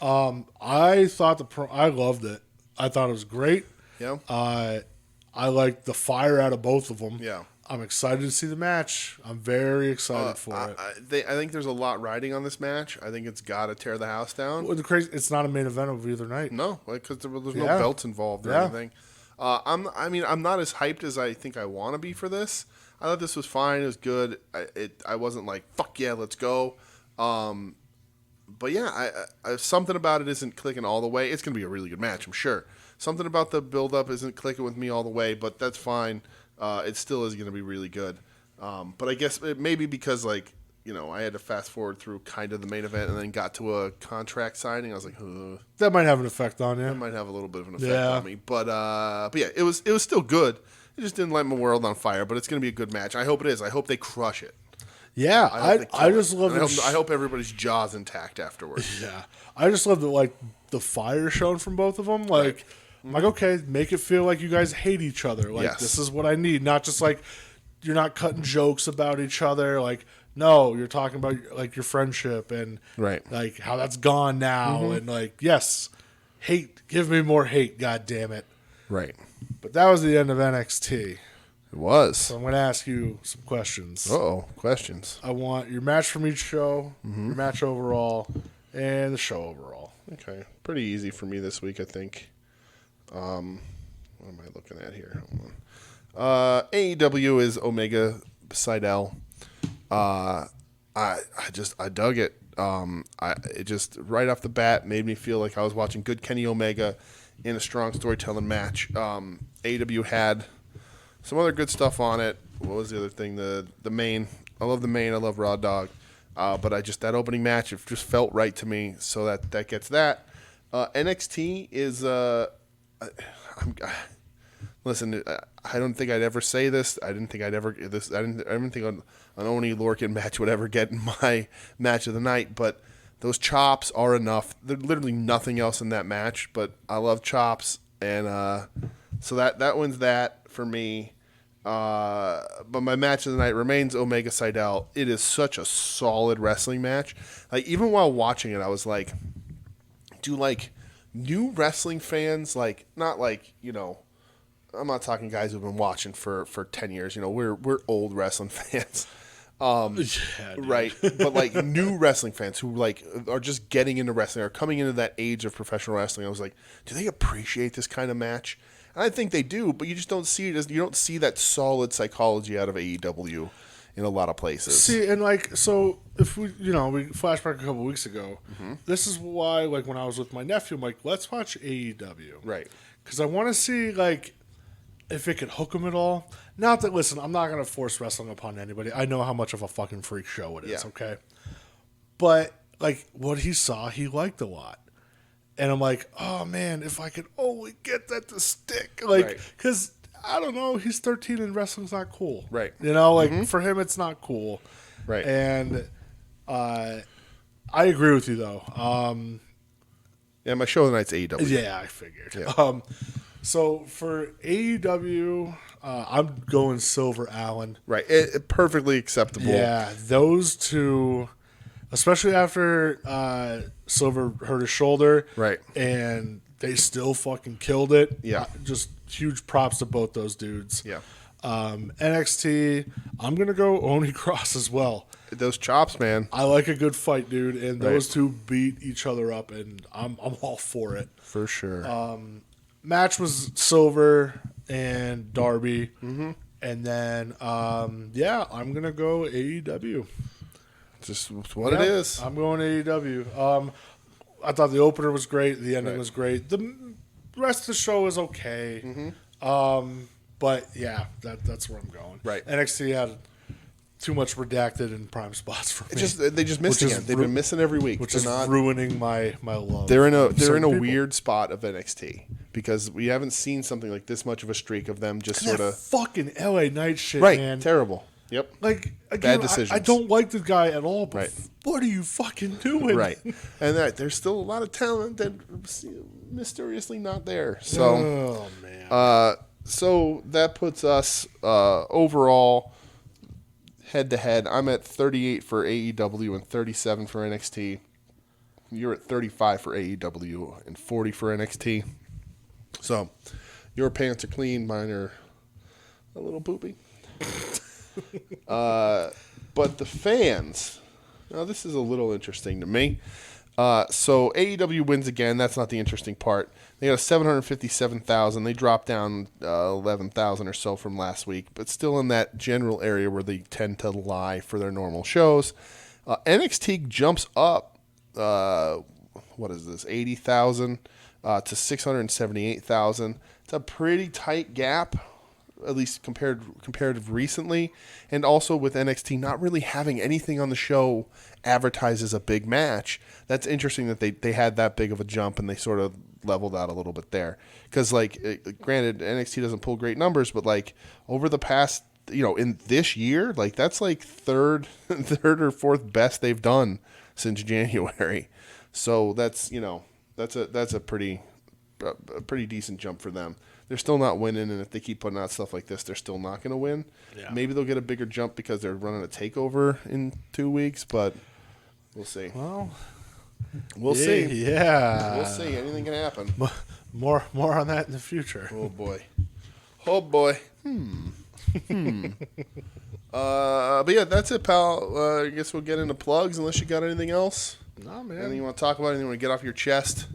I thought I loved it. I thought it was great. Yeah. I liked the fire out of both of them. Yeah. I'm excited to see the match. I'm very excited for it. I think there's a lot riding on this match. I think it's got to tear the house down. Well, it's not a main event of either night. No, because there's no belts involved or anything. I'm not as hyped as I think I want to be for this. I thought this was fine. It was good. I wasn't like, fuck yeah, let's go. But yeah, something about it isn't clicking all the way. It's going to be a really good match, I'm sure. Something about the build-up isn't clicking with me all the way, but that's fine. It still is going to be really good. But I guess it maybe because, like, you know, I had to fast forward through kind of the main event and then got to a contract signing. I was like, ugh. That might have an effect on you. That might have a little bit of an effect on me. But yeah, it was still good. It just didn't light my world on fire, but it's going to be a good match. I hope it is. I hope they crush it. Yeah, I just love it. I hope everybody's jaw's intact afterwards. Yeah. I just love the fire shown from both of them. Like, Right. I'm like, okay, make it feel like you guys hate each other. Like, Yes. This is what I need. Not just like, you're not cutting jokes about each other. Like, no, you're talking about like your friendship and Right. like how that's gone now. And like, yes, hate. Give me more hate, God damn it. Right. But that was the end of NXT. It was. So I'm going to ask you some questions. Uh-oh. Questions. I want your match from each show, your match overall, and the show overall. Okay. Pretty easy for me this week, I think. What am I looking at here? Hold on. AEW is Omega Seidel. I dug it. It just right off the bat made me feel like I was watching good Kenny Omega in a strong storytelling match. AEW had some other good stuff on it. What was the other thing? The main. I love the main. I love Raw Dog. But that opening match, it just felt right to me. So that gets that. NXT is. Listen, I don't think I'd ever say this. I didn't think an Oni Lorcan match would ever get in my match of the night. But those chops are enough. There's literally nothing else in that match. But I love chops, and so that wins that for me. But my match of the night remains Omega Seidel. It is such a solid wrestling match. Like, even while watching it, I was like, do like new wrestling fans, like, not like, you know, I'm not talking guys who've been watching for 10 years. You know, we're old wrestling fans. Yeah, right. But like new wrestling fans who like are just getting into wrestling, are coming into that age of professional wrestling. I was like, do they appreciate this kind of match? And I think they do, but you just don't see it. You don't see that solid psychology out of AEW in a lot of places. See, and like, so if we flashback a couple weeks ago, this is why, like, when I was with my nephew, I'm like, let's watch AEW. Right. Because I want to see, like, if it could hook him at all. Not that, listen, I'm not going to force wrestling upon anybody. I know how much of a fucking freak show it is, okay? But, like, what he saw, he liked a lot. And I'm like, oh, man, if I could only get that to stick. Like, because, I don't know, he's 13 and wrestling's not cool. Right. You know, like, for him, it's not cool. Right. And I agree with you, though. Yeah, my show of the night's AEW. Yeah, I figured. Yeah. So for AEW, I'm going Silver Allen. Right. It perfectly acceptable. Yeah, those two, especially after Silver hurt his shoulder. Right. And they still fucking killed it. Yeah. Just huge props to both those dudes. Yeah. NXT, I'm going to go Oni Cross as well. Those chops, man. I like a good fight, dude. And those two beat each other up, and I'm all for it. For sure. Match was Silver and Darby. And then, I'm going to go AEW. Just what it is. I'm going AEW. I thought the opener was great. The ending was great. The rest of the show was okay. But yeah, that's where I'm going. Right. NXT had too much redacted in prime spots for me. They just missed again. They've been missing every week, which is ruining my love. They're in a weird spot of NXT because we haven't seen something like this much of a streak of them just sort of fucking LA Knight shit, man. Terrible. Yep. Like again, bad decisions. I don't like the guy at all. But what are you fucking doing? Right. And there's still a lot of talent that mysteriously not there. So, oh man. So that puts us overall head to head. I'm at 38 for AEW and 37 for NXT. You're at 35 for AEW and 40 for NXT. So your pants are clean. Mine are a little poopy. But the fans, now this is a little interesting to me. So AEW wins again. That's not the interesting part. They got a 757,000. They dropped down 11,000 or so from last week, but still in that general area where they tend to lie for their normal shows. NXT jumps up, what is this, 80,000 to 678,000. It's a pretty tight gap, at least comparative recently, and also with NXT not really having anything on the show advertised as a big match. That's interesting that they had that big of a jump and they sort of leveled out a little bit there. Because, granted, NXT doesn't pull great numbers, but, over the past, in this year, that's, third or fourth best they've done since January. So that's, that's a pretty decent jump for them. They're still not winning, and if they keep putting out stuff like this, they're still not going to win. Yeah. Maybe they'll get a bigger jump because they're running a takeover in 2 weeks, but we'll see. Well, we'll see. Yeah, we'll see. Anything can happen. More on that in the future. Oh boy. But yeah, that's it, pal. I guess we'll get into plugs unless you got anything else. No, man. Anything you want to talk about? Anything you want to get off your chest?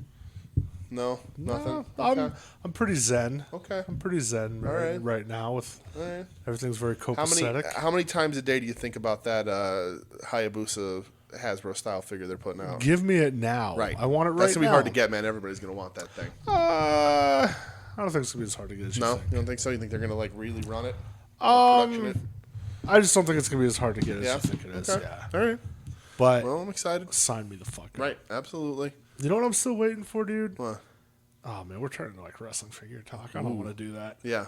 No, nothing. No, okay. I'm pretty zen. Okay, I'm pretty zen right now. With everything's very copacetic. How many times a day do you think about that Hayabusa Hasbro style figure they're putting out? Give me it now. Right, I want it right now. That's gonna be hard to get, man. Everybody's gonna want that thing. I don't think it's gonna be as hard to get as you think. You don't think so? You think they're gonna really run it? I just don't think it's gonna be as hard to get as you think it is. Okay. Yeah. All right. But I'm excited. Sign me the fuck up. Right. Absolutely. You know what I'm still waiting for, dude? What? Oh man, we're turning to wrestling figure talk. I don't want to do that. Yeah.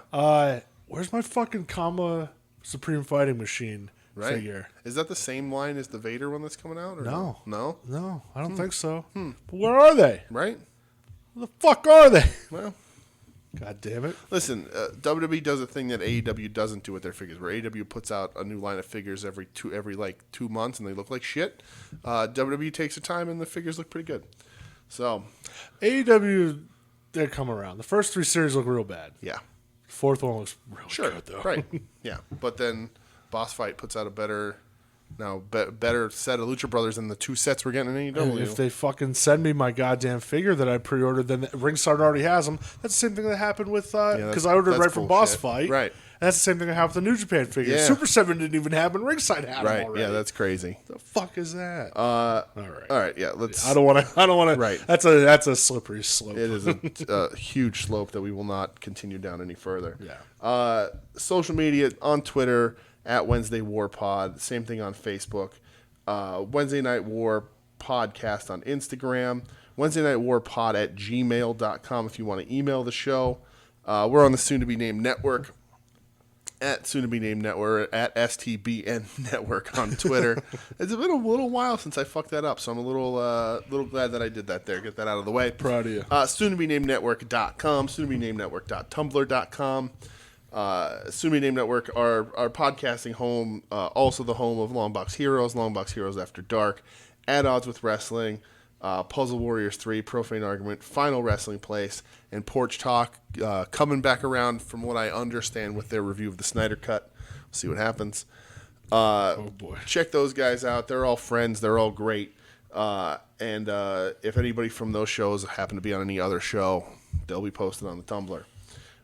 Where's my fucking Kama Supreme Fighting Machine figure? Is that the same line as the Vader one that's coming out? Or no. No, I don't think so. But where are they? Right. Where the fuck are they? Well, God damn it. Listen, WWE does a thing that AEW doesn't do with their figures, where AEW puts out a new line of figures every 2 months and they look like shit. WWE takes their time and the figures look pretty good. So AEW, they come around. The first 3 series look real bad. Yeah. The fourth one looks really good, though. Right. Yeah. But then Boss Fight puts out a better set of Lucha Brothers than the 2 sets we're getting in AEW. And if they fucking send me my goddamn figure that I pre-ordered, then Ringside already has them. That's the same thing that happened with because I ordered right from Boss Fight. Right. And that's the same thing that happened with the New Japan figure. Yeah. Super 7 didn't even happen. Ringside had them already. Yeah, that's crazy. The fuck is that? All right. Yeah. Let's. I don't want to. Right. That's a slippery slope. It is a huge slope that we will not continue down any further. Yeah. Social media on Twitter at Wednesday War Pod. Same thing on Facebook. Wednesday Night War Podcast on Instagram. Wednesday Night War Pod at gmail.com if you want to email the show. We're on the soon to be named network. At soon to be named network at STBN network on Twitter. It's been a little while since I fucked that up, so I'm a little glad that I did that there. Get that out of the way. Proud of you. Soon to be named network.com, soon to be named network.tumblr.com. Soon to be named network, our podcasting home, also the home of Longbox Heroes, Longbox Heroes After Dark, At Odds with Wrestling, Puzzle Warriors 3, Profane Argument, Final Wrestling Place, and Porch Talk, coming back around from what I understand with their review of the Snyder Cut. We'll see what happens. Oh boy. Check those guys out. They're all friends. They're all great. And if anybody from those shows happen to be on any other show, they'll be posted on the Tumblr.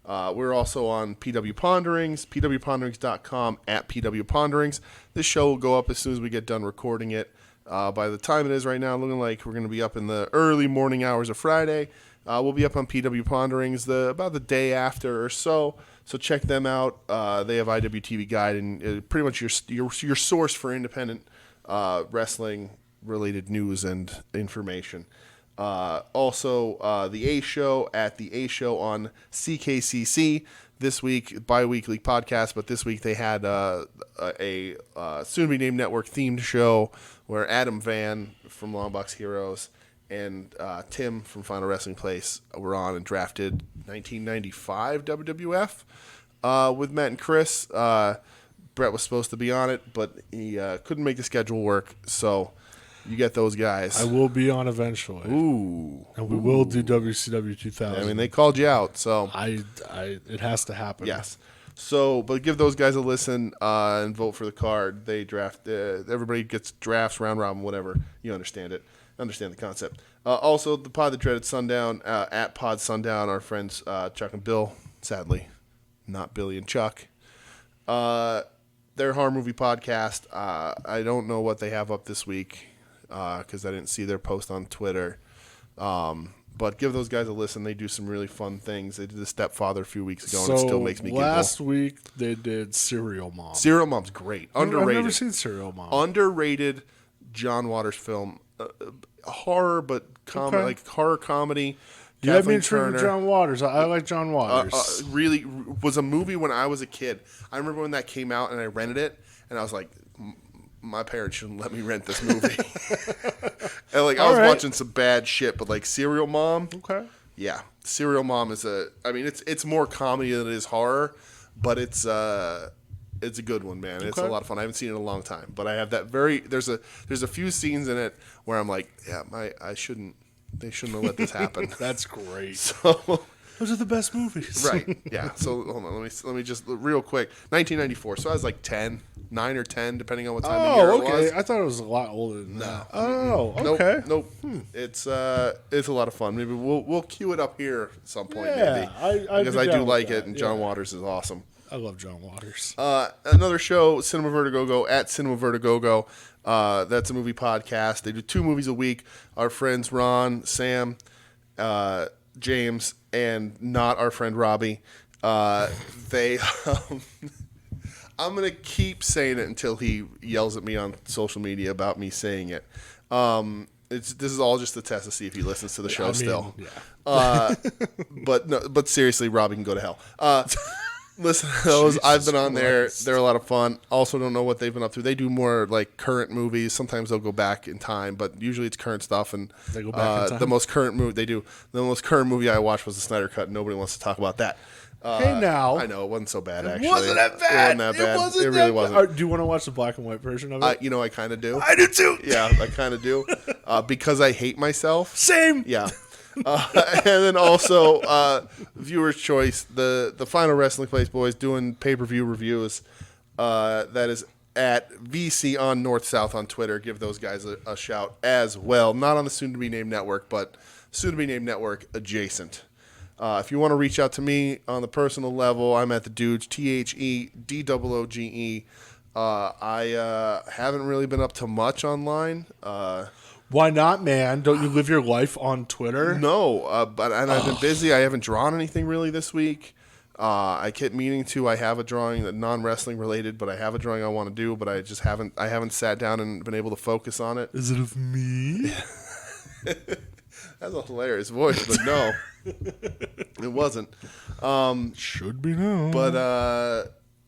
We're also on PW Ponderings, pwponderings.com, at PW Ponderings. This show will go up as soon as we get done recording it. By the time it is right now, looking like we're going to be up in the early morning hours of Friday. We'll be up on PW Ponderings about the day after or so. So check them out. They have IWTV Guide and pretty much your source for independent wrestling related news and information. Also, the A Show at the A Show on CKCC this week, bi-weekly podcast, but this week they had a soon-to-be-named network themed show where Adam Van from Long Box Heroes and Tim from Final Wrestling Place were on and drafted 1995 WWF with Matt and Chris. Brett was supposed to be on it, but he couldn't make the schedule work, so you get those guys. I will be on eventually. Ooh. And we will do WCW 2000. I mean, they called you out, so. It has to happen. Yes. So, but give those guys a listen and vote for the card. They draft, everybody gets drafts, round robin, whatever. You understand it. Understand the concept. Also, the Pod that Dreaded Sundown, at Pod Sundown, our friends Chuck and Bill, sadly, not Billy and Chuck. Their horror movie podcast. I don't know what they have up this week because I didn't see their post on Twitter. But give those guys a listen. They do some really fun things. They did The Stepfather a few weeks ago, and it still makes me giggle. Last week they did Serial Mom. Serial Mom's great. Underrated. I've never seen Serial Mom. Underrated John Waters film. Horror, but like horror comedy. You had me intrigued with John Waters. I like John Waters. Really was a movie when I was a kid. I remember when that came out and I rented it, and I was like, my parents shouldn't let me rent this movie. And like I was watching some bad shit, but like Serial Mom. Okay. Yeah, Serial Mom is it's more comedy than it is horror, but it's a good one, man. Okay. It's a lot of fun. I haven't seen it in a long time, but I have that there's a few scenes in it where I'm like, yeah, they shouldn't have let this happen. That's great. So those are the best movies. Right. Yeah. So hold on, let me just real quick. 1994. So I was like 9 or 10 depending on what time of year it was. I thought it was a lot older than that. Oh, okay. Nope. It's a lot of fun. Maybe we'll cue it up here at some point. Yeah, maybe because I do like it, and John Waters is awesome. I love John Waters. Another show, Cinema Vertigogo, at Cinema Vertigogo. That's a movie podcast. They do 2 movies a week. Our friends Ron, Sam, James, and not our friend Robbie. They. I'm going to keep saying it until he yells at me on social media about me saying it. This is all just a test to see if he listens to the show still. Yeah. But seriously, Robbie can go to hell. Listen to those. I've been on there. They're a lot of fun. Also don't know what they've been up to. They do more like current movies. Sometimes they'll go back in time, but usually it's current stuff. And they go back in time? The most current movie I watched was the Snyder Cut. Nobody wants to talk about that. Hey now, I know it wasn't so bad. Actually, it wasn't that bad. It really wasn't. Do you want to watch the black and white version of it? I kind of do. I do too. Yeah, I kind of do. Because I hate myself. Same. Yeah. And then also viewer's choice. The Final Wrestling Place boys doing pay-per-view reviews. That is at VC on North South on Twitter. Give those guys a shout as well. Not on the soon-to-be-named network, but soon-to-be-named network adjacent. If you want to reach out to me on the personal level, I'm at the Dudes, TheDooge. I haven't really been up to much online. Why not, man? Don't you live your life on Twitter? No, I've been busy. I haven't drawn anything really this week. I kept meaning to. I have a drawing that non-wrestling related, but I have a drawing I want to do, but I just haven't. I haven't sat down and been able to focus on it. Is it of me? That's a hilarious voice, but no, it wasn't. Should be now. But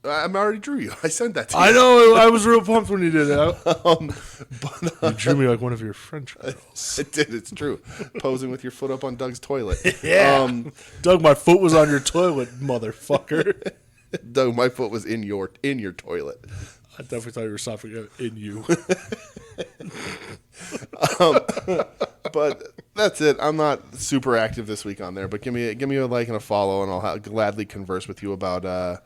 I already drew you. I sent that to you. I know. I was real pumped when you did it. You drew me like one of your French girls. I did. It's true. Posing with your foot up on Doug's toilet. Yeah. Doug, my foot was on your toilet, motherfucker. Doug, my foot was in your toilet. I definitely thought you were something in you. But that's it. I'm not super active this week on there, but give me a like and a follow, and I'll gladly converse with you about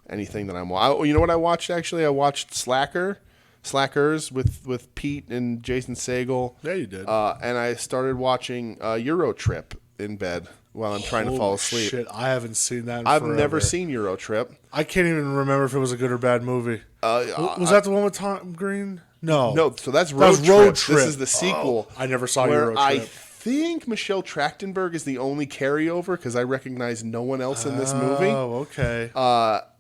anything that I'm watching. You know what I watched, actually? I watched Slackers with Pete and Jason Segel. Yeah, you did. And I started watching Euro Trip in bed. while I'm trying to fall asleep. Shit, I haven't seen that in I've forever. never seen Euro Trip. I can't even remember if it was a good or bad movie. Was that the one with Tom Green? No, so that's Road Trip. This is the sequel. I never saw where Euro Trip. I think Michelle Trachtenberg is the only carryover because I recognize no one else in this movie. Oh, okay.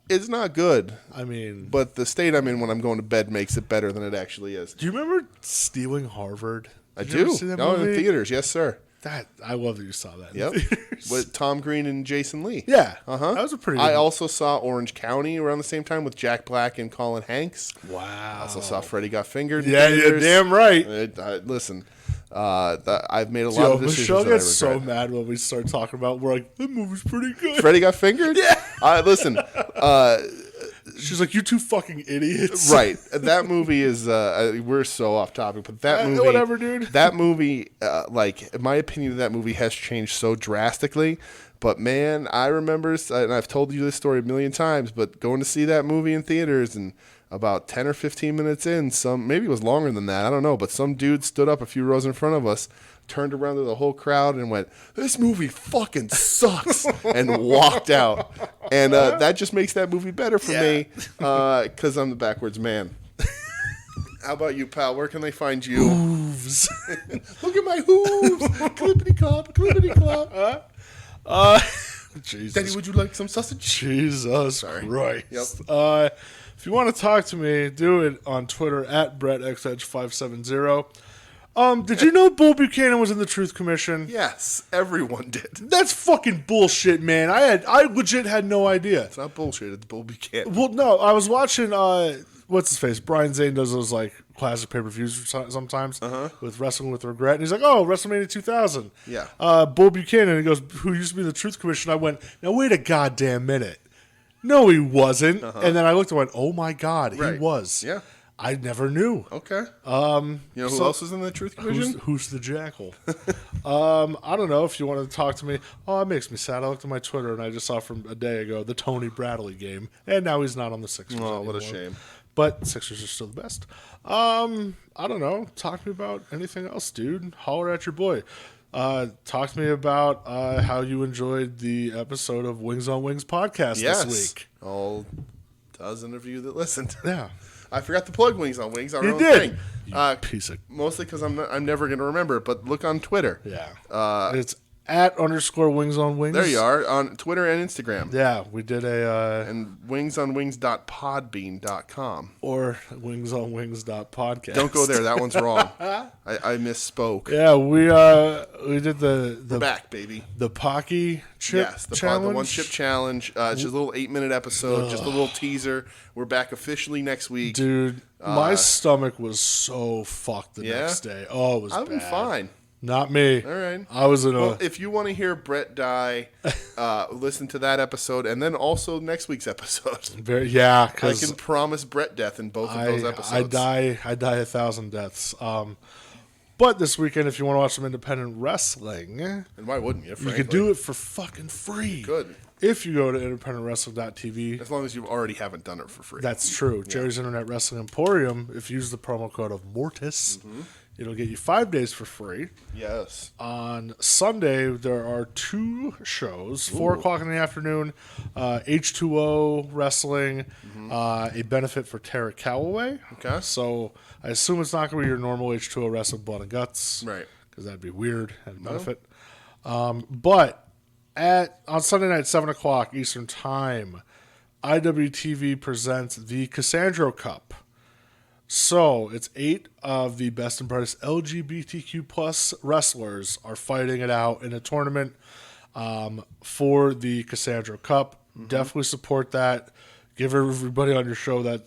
It's not good. I mean, But the state I'm in when I'm going to bed makes it better than it actually is. do you remember Stealing Harvard? I Did you ever do. see that Oh, in movie? theaters, yes, sir. I love that you saw that. Yep. In theaters. With Tom Green and Jason Lee. Yeah. Uh-huh. That was a pretty good I also saw Orange County around the same time with Jack Black and Colin Hanks. Wow. I also saw Freddy Got Fingered. in Yeah, you're theaters. damn right. Listen, I've made a lot of decisions Michelle that I gets so regret. mad when we start talking about. We're like, that movie's pretty good. Freddy Got Fingered? Yeah. Listen, She's like, you two fucking idiots. right. That movie is, we're so off topic, but that movie. Whatever, dude. That movie, my opinion of that movie has changed so drastically. But man, I remember, and I've told you this story a million times, but going to see that movie in theaters and about 10 or 15 minutes in, maybe it was longer than that, I don't know, but some dude stood up a few rows in front of us, turned around to the whole crowd and went, "This movie fucking sucks," and walked out. And that just makes that movie better for me because I'm the backwards man. How about you, pal? Where can they find you? Hooves. Look at my hooves. Clippity clop, clippity clop. Jesus. Daddy, would you like some sausage? Jesus Christ. Yep. If you want to talk to me, do it on Twitter at BrettXH570. Did you know Bull Buchanan was in the Truth Commission? Yes, everyone did. That's fucking bullshit, man. I legit had no idea. It's not bullshit. It's Bull Buchanan. Well, no, I was watching, what's his face? Brian Zane does those, like, classic pay-per-views sometimes with Wrestling with Regret. And he's like, oh, WrestleMania 2000. Yeah. Bull Buchanan, he goes, who used to be in the Truth Commission. I went, now wait a goddamn minute. No, he wasn't. And then I looked and went, oh my God, he was. Yeah. I never knew. Okay. You know who else is in the Truth Commission? Who's the jackal? I don't know if you want to talk to me. Oh, that makes me sad. I looked at my Twitter and I just saw from a day ago the Tony Bradley game. And now he's not on the Sixers Oh, what a anymore. shame. But Sixers are still the best. I don't know. Talk to me about anything else, dude. Holler at your boy. Talk to me about how you enjoyed the episode of Wings on Wings podcast this week. All dozen of you that listened. Yeah. I forgot to plug Wings on Wings. Our You own did. thing. You piece of... Mostly because I'm never going to remember it, but look on Twitter. Yeah. It's @_Wings on Wings. There you are, on Twitter and Instagram. Yeah, we did a... And wingsonwings.podbean.com. or wingsonwings.podcast. Don't go there. That one's wrong. I misspoke. Yeah, we did the We're back, baby. the Pocky chip Yes, the challenge. one chip challenge. It's just a little 8-minute episode, just a little teaser. We're back officially next week. Dude, my stomach was so fucked the Yeah? next day. Oh, it was I've been bad. fine. Not me. All right. I was in a... Well, if you want to hear Brett die, listen to that episode and then also next week's episode. yeah, I because can promise Brett death in both of those episodes. I die 1,000 deaths. But this weekend, if you want to watch some independent wrestling, And why wouldn't you? you Frankly? could do it for fucking free. Good. If you go to independentwrestling.tv. As long as you already haven't done it for free. That's true. Jerry's Internet Wrestling Emporium, if you use the promo code of Mortis, it'll get you 5 days for free. Yes. On Sunday, there are 2 shows, 4 o'clock in the afternoon, H2O Wrestling, a benefit for Tara Calloway. Okay. So I assume it's not going to be your normal H2O Wrestling Blood and Guts. Right. Because that'd be weird and benefit. But on Sunday night, 7 o'clock Eastern Time, IWTV presents the Cassandro Cup. So it's 8 of the best and brightest LGBTQ plus wrestlers are fighting it out in a tournament for the Cassandra Cup. Definitely support that. Give everybody on your show that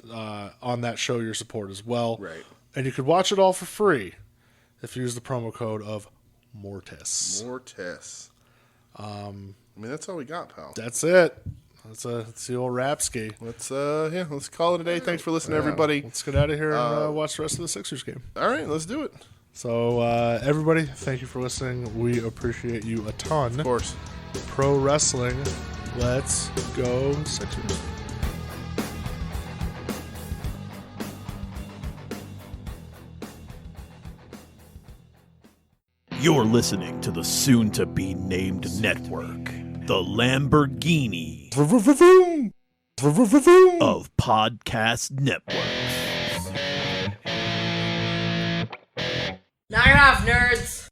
on that show your support as well. Right. And you could watch it all for free if you use the promo code of Mortis. Mortis. I mean, that's all we got, pal. That's it. That's the old rap ski. Let's call it a day. Thanks for listening, everybody. Let's get out of here and watch the rest of the Sixers game. All right, let's do it. So, everybody, thank you for listening. We appreciate you a ton. Of course. Pro wrestling. Let's go Sixers. You're listening to the soon-to-be-named network, the Lamborghini of podcast networks. Knock it off, nerds!